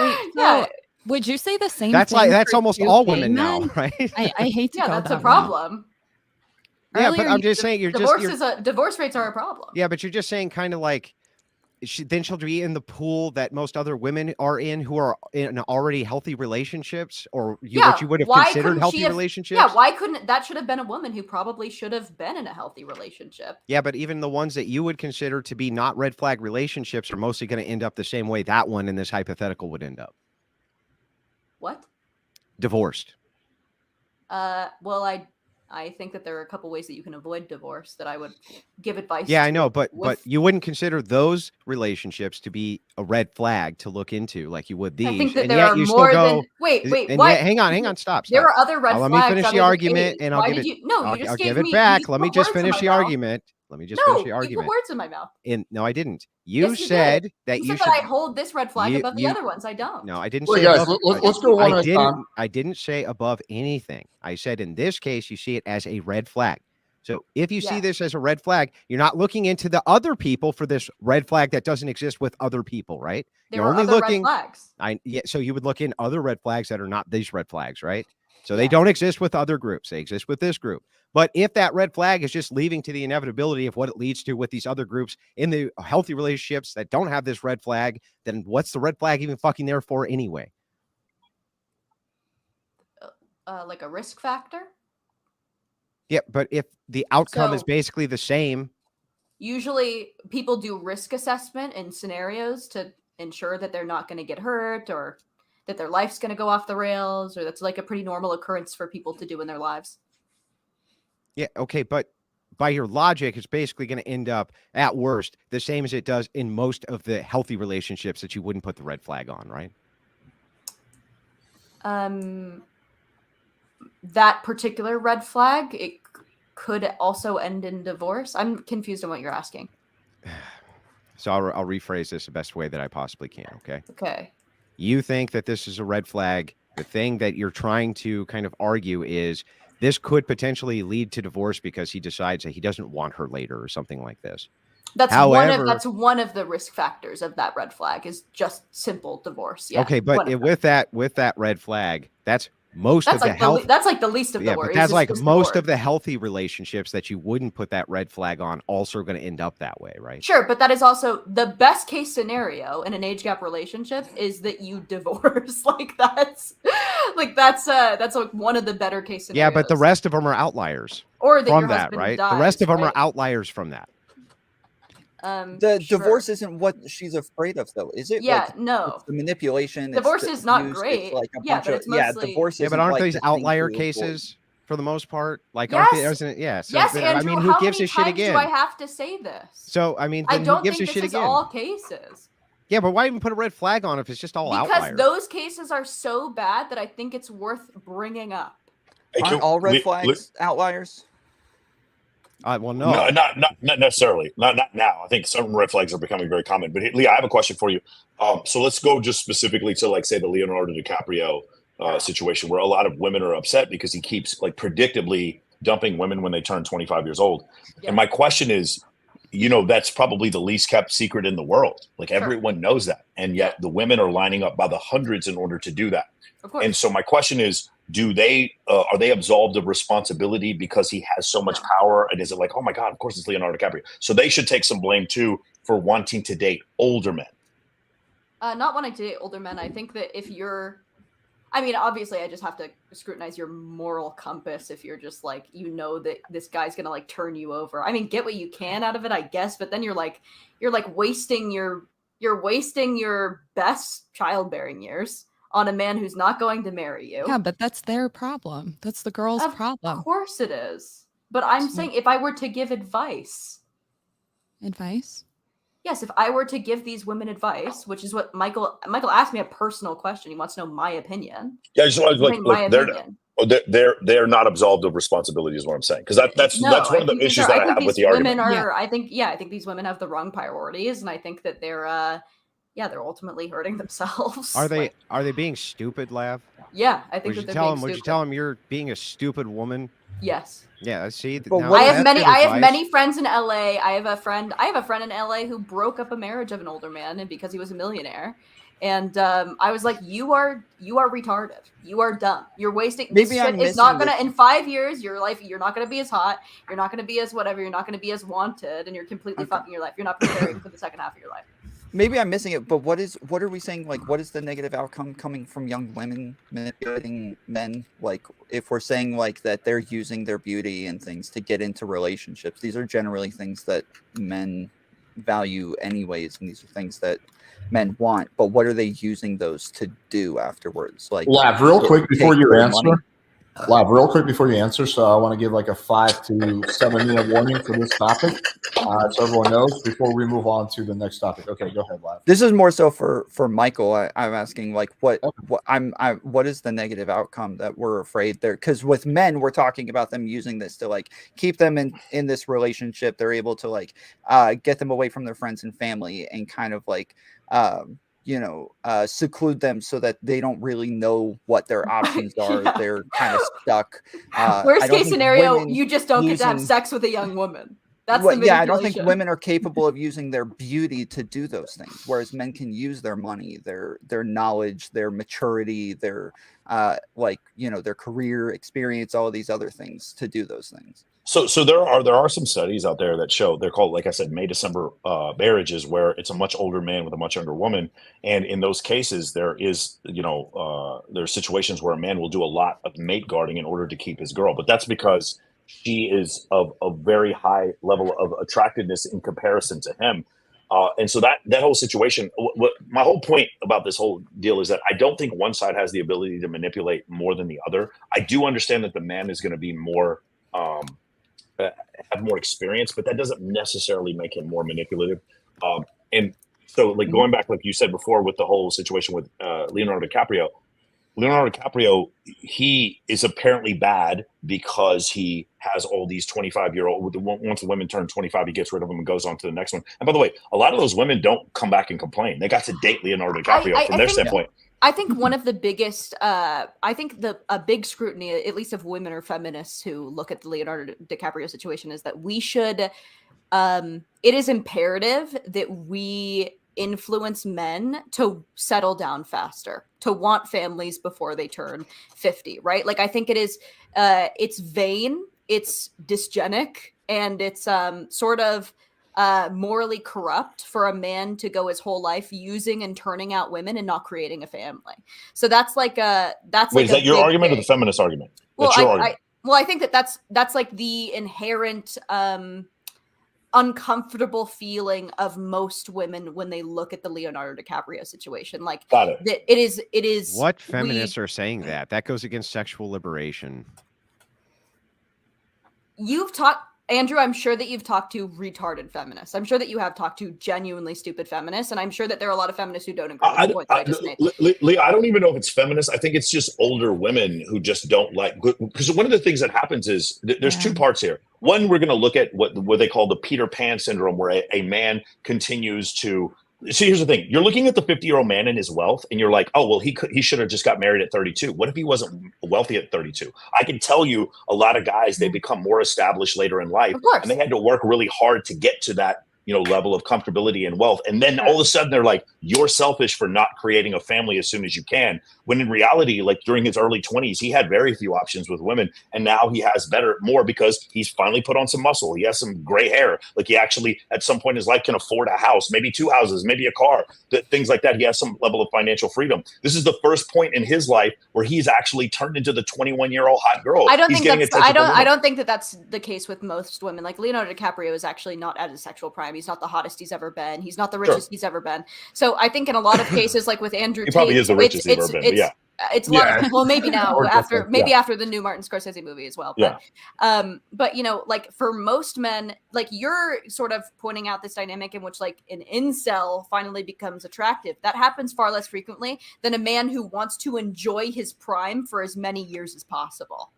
Wait, Yeah. Would you say the same? That's thing like that's for almost two all gay women now, men? right? I hate to Yeah, go that's that a way. problem. Yeah, but Earlier I'm you- just saying Divorce rates are a problem. Yeah, but you're just saying kind of like then she'll be in the pool that most other women are in who are in already healthy relationships, or what you would have considered healthy relationships. Yeah, why couldn't that should have been a woman who probably should have been in a healthy relationship? Yeah, but even the ones that you would consider to be not red flag relationships are mostly going to end up the same way that one in this hypothetical would end up. What? Divorced. Well, I think that there are a couple ways that you can avoid divorce that I would give advice. Yeah, I know, but you wouldn't consider those relationships to be a red flag to look into like you would these. I think that and there yet are you more still than go, wait, and why? yet, hang on, stop. There are other red flags. Let me finish the other than argument, age. and I'll Why give did it. you? No, I'll you just give gave it me. back. You Let me put just words in finish my the mouth. argument. Let me just No, finish the you put argument. words in my mouth. No, I didn't. You Yes, you said did. that You you said should. that I hold this red flag above the other ones. I don't. No, I didn't Wait, say guys, above. let's go one at a time. I didn't say above anything. I said in this case, you see it as a red flag. So if you see this as a red flag, you're not looking into the other people for this red flag that doesn't exist with other people, right? There You're are only other looking. red flags. So you would look in other red flags that are not these red flags, right? So they don't exist with other groups. They exist with this group. But if that red flag is just leading to the inevitability of what it leads to with these other groups in the healthy relationships that don't have this red flag, then what's the red flag even fucking there for anyway? Like a risk factor. Yeah, but if the outcome is basically the same. Usually people do risk assessment in scenarios to ensure that they're not going to get hurt or that their life's going to go off the rails, or that's like a pretty normal occurrence for people to do in their lives. Yeah, okay, but by your logic, it's basically going to end up at worst the same as it does in most of the healthy relationships that you wouldn't put the red flag on, right? That particular red flag, it could also end in divorce. I'm confused on what you're asking. So I'll rephrase this the best way that I possibly can, okay? Okay. You think that this is a red flag. The thing that you're trying to kind of argue is this could potentially lead to divorce because he decides that he doesn't want her later or something like this. That's one of the risk factors of that red flag is just simple divorce. Yeah. Okay, but with that red flag, that's most of the health. That's like the least of the worries. But that's like most of the healthy relationships that you wouldn't put that red flag on also going to end up that way, right? Sure, but that is also the best case scenario in an age gap relationship is that you divorce. that's like one of the better case scenarios. Yeah, but the rest of them are outliers. Or that from your that, husband right? dies, the rest of them right? are outliers from that. The divorce isn't what she's afraid of, though, is it? Yeah, like, no. It's the manipulation. Divorce it's the is not abuse, great. It's like a Yeah, bunch but of, it's mostly... divorce. Yeah, but aren't these outlier cases for the most part? Like, aren't they? Isn't it? Yeah. So, yes, Andrew, I mean, who gives a shit again? Do I have to say this? So, I mean, I then don't who gives think a shit this is again? all cases. Yeah, but why even put a red flag on if it's just all outliers? Because those cases are so bad that I think it's worth bringing up. Aren't all red flags outliers? Well, no, not necessarily. Not now. I think some red flags are becoming very common. But Leah, I have a question for you. So let's go just specifically to, like, say, the Leonardo DiCaprio situation, where a lot of women are upset because he keeps, like, predictably dumping women when they turn 25 years old. Yeah. And my question is, that's probably the least kept secret in the world. Like, everyone knows that, and yet the women are lining up by the hundreds in order to do that. Of course. And so my question is, are they absolved of responsibility because he has so much power? And is it like, oh my God, of course it's Leonardo DiCaprio. So they should take some blame too for wanting to date older men. Not wanting to date older men. I think that I mean, obviously, I just have to scrutinize your moral compass if you're just like, that this guy's gonna like turn you over. I mean, get what you can out of it, I guess, but then you're wasting your best childbearing years on a man who's not going to marry you. Yeah, but that's their problem. That's the girl's problem. Of course it is. But I'm saying if I were to give advice. Advice? Yes, if I were to give these women advice, which is what Michael asked me a personal question. He wants to know my opinion. Yeah, I just want to they're not absolved of responsibility is what I'm saying. Because that's one of the issues that I have with the argument. I think these women have the wrong priorities, and I think that they're ultimately hurting themselves. Are they being stupid, Lav? Yeah, I think that they're being stupid. Would you tell them you're being a stupid woman? Yes. Yeah, see. I have many friends in LA. I have a friend in LA who broke up a marriage of an older man, and because he was a millionaire. And I was like, you are retarded. You are dumb. You're wasting. Maybe I'm it's not gonna in 5 years. Your life. You're not gonna be as hot. You're not gonna be as whatever. You're not gonna be as wanted, and you're completely fucking your life. You're not preparing for the second half of your life. Maybe I'm missing it, but what are we saying? Like, what is the negative outcome coming from young women manipulating men? Like, if we're saying like that they're using their beauty and things to get into relationships, these are generally things that men value anyways, and these are things that men want. But what are they using those to do afterwards? Like, Lav, real quick before you answer. So I want to give like a 5 to 7 minute warning for this topic, so everyone knows before we move on to the next topic. Okay, go ahead, Lav. This is more so for Michael. I'm asking what is the negative outcome that we're afraid there? Because with men, we're talking about them using this to like keep them in this relationship. They're able to like get them away from their friends and family and kind of like seclude them so that they don't really know what their options are. They're kind of stuck. Worst case scenario, you just don't get to have sex with a young woman. That's the manipulation. Yeah, I don't think women are capable of using their beauty to do those things, whereas men can use their money, their knowledge, their maturity, their their career experience, all of these other things to do those things. So there are some studies out there that show, they're called, like I said, May-December marriages, where it's a much older man with a much younger woman, and in those cases there is there's situations where a man will do a lot of mate guarding in order to keep his girl, but that's because she is of a very high level of attractiveness in comparison to him, and so that whole situation. My whole point about this whole deal is that I don't think one side has the ability to manipulate more than the other. I do understand that the man is going to be more have more experience, but that doesn't necessarily make him more manipulative. And so, like, going back, like you said before, with the whole situation with Leonardo DiCaprio, he is apparently bad because he has all these 25-year-old. Once the women turn 25, he gets rid of them and goes on to the next one. And by the way, a lot of those women don't come back and complain. They got to date Leonardo DiCaprio from their standpoint. I think one of the biggest, a big scrutiny, at least of women or feminists who look at the Leonardo DiCaprio situation, is that we should, it is imperative that we influence men to settle down faster, to want families before they turn 50, right? Like, I think it is, it's vain, it's dysgenic, and it's sort of morally corrupt for a man to go his whole life using and turning out women and not creating a family. So that's like a is that your argument or the feminist argument? Well, that's your argument. I think that's like the inherent uncomfortable feeling of most women when they look at the Leonardo DiCaprio situation. Like, got it. It is. What feminists are saying that goes against sexual liberation? You've talked, Andrew, I'm sure that you've talked to retarded feminists. I'm sure that you have talked to genuinely stupid feminists, and I'm sure that there are a lot of feminists who don't agree with the point that I just made. Lee, I don't even know if it's feminist. I think it's just older women who just don't like, because one of the things that happens is there's two parts here. One, we're going to look at what they call the Peter Pan syndrome, where a man continues to. See, here's the thing. You're looking at the 50-year-old man and his wealth, and you're like, oh, well, he should have just got married at 32. What if he wasn't wealthy at 32? I can tell you a lot of guys, they become more established later in life, and they had to work really hard to get to that level of comfortability and wealth. And then all of a sudden they're like, you're selfish for not creating a family as soon as you can. When in reality, like during his early 20s, he had very few options with women. And now he has more because he's finally put on some muscle. He has some gray hair. Like he actually at some point in his life can afford a house, maybe 2 houses, maybe a car, things like that. He has some level of financial freedom. This is the first point in his life where he's actually turned into the 21-year-old hot girl. I don't think that that's the case with most women. Like Leonardo DiCaprio is actually not at his sexual prime. He's not the hottest he's ever been. He's not the richest he's ever been. So I think in a lot of cases, like with Andrew he probably is the richest he's ever been. Yeah. It's a lot of, well, maybe now after the new Martin Scorsese movie as well. But, but like for most men, like you're sort of pointing out this dynamic in which like an incel finally becomes attractive. That happens far less frequently than a man who wants to enjoy his prime for as many years as possible.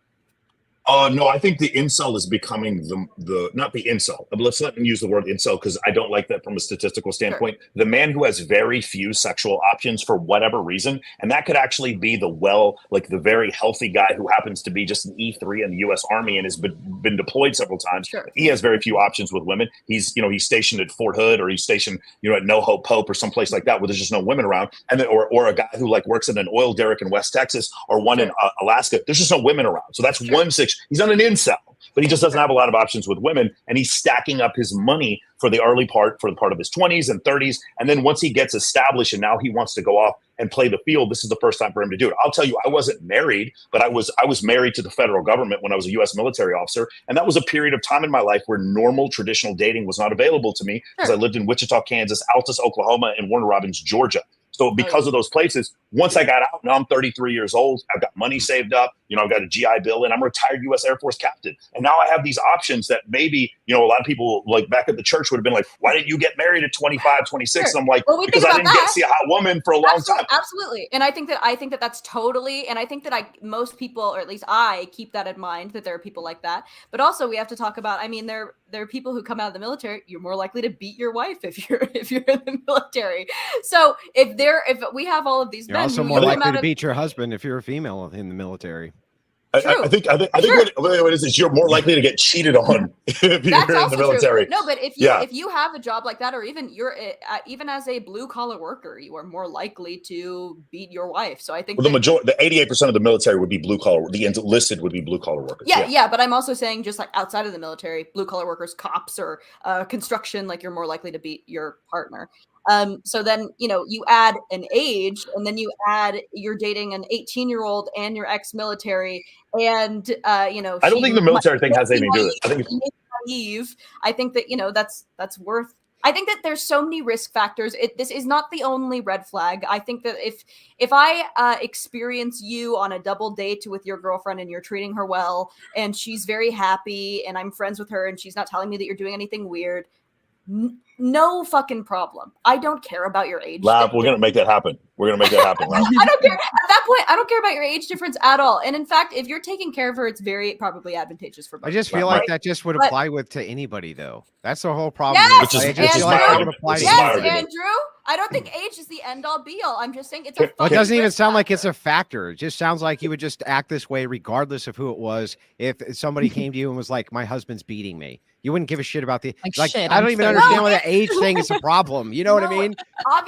No, I think the incel is becoming the not the incel. Let's let me use the word incel because I don't like that from a statistical standpoint. Sure. The man who has very few sexual options for whatever reason, and that could actually be the very healthy guy who happens to be just an E3 in the U.S. Army and has been deployed several times. Sure. He has very few options with women. He's stationed at Fort Hood or he's stationed at No Hope Pope or someplace like that where there's just no women around, and then, or a guy who like works in an oil derrick in West Texas or one in Alaska. There's just no women around, so that's one section. He's not an incel, but he just doesn't have a lot of options with women, and he's stacking up his money for the part of his 20s and 30s, and then once he gets established and now he wants to go off and play the field, this is the first time for him to do it. I'll tell you, I wasn't married, but I was married to the federal government when I was a U.S. military officer, and that was a period of time in my life where normal traditional dating was not available to me because I lived in Wichita, Kansas, Altus, Oklahoma, and Warner Robins, Georgia. So because of those places, once I got out, now I'm 33 years old. I've got money saved up. I've got a GI Bill, and I'm a retired U.S. Air Force captain. And now I have these options that maybe, a lot of people like back at the church would have been like, why didn't you get married at 25, 26? Sure. I'm like, because I didn't get to see a hot woman for a long time. Absolutely. And I think that that's totally, and I think that most people, or at least I keep that in mind, that there are people like that. But also we have to talk about, there are people who come out of the military. You're more likely to beat your wife if you're in the military. So if we have all of these you're men, also more likely to beat your husband if you're a female in the military. I think what it is you're more likely to get cheated on if you're in the military. True. No, but if you have a job like that, or even even as a blue collar worker, you are more likely to beat your wife. So I think the 88% of the military would be blue collar. The enlisted would be blue collar workers. Yeah. But I'm also saying just like outside of the military, blue collar workers, cops, or construction, like you're more likely to beat your partner. So then, you add an age, and then you add you're dating an 18-year-old and your ex-military, and I don't think the military thing has anything to do with it. I think it's naive. I think that that's worth. I think that there's so many risk factors. This is not the only red flag. I think that if I experience you on a double date with your girlfriend and you're treating her well and she's very happy and I'm friends with her and she's not telling me that you're doing anything weird, no fucking problem. I don't care about your age. Lab, we're gonna make that happen. Lab. I don't care. At that point, I don't care about your age difference at all. And in fact, if you're taking care of her, it's very probably advantageous for both. I just feel like that just would apply to anybody, though. That's the whole problem. Yes, Andrew. I don't think age is the end all be all. I'm just saying it's a. It doesn't even sound like it's a factor. It just sounds like you would just act this way regardless of who it was. If somebody came to you and was like, "My husband's beating me," you wouldn't give a shit about the. Like shit, I don't even understand why the age thing is a problem. You know what I mean? Obviously.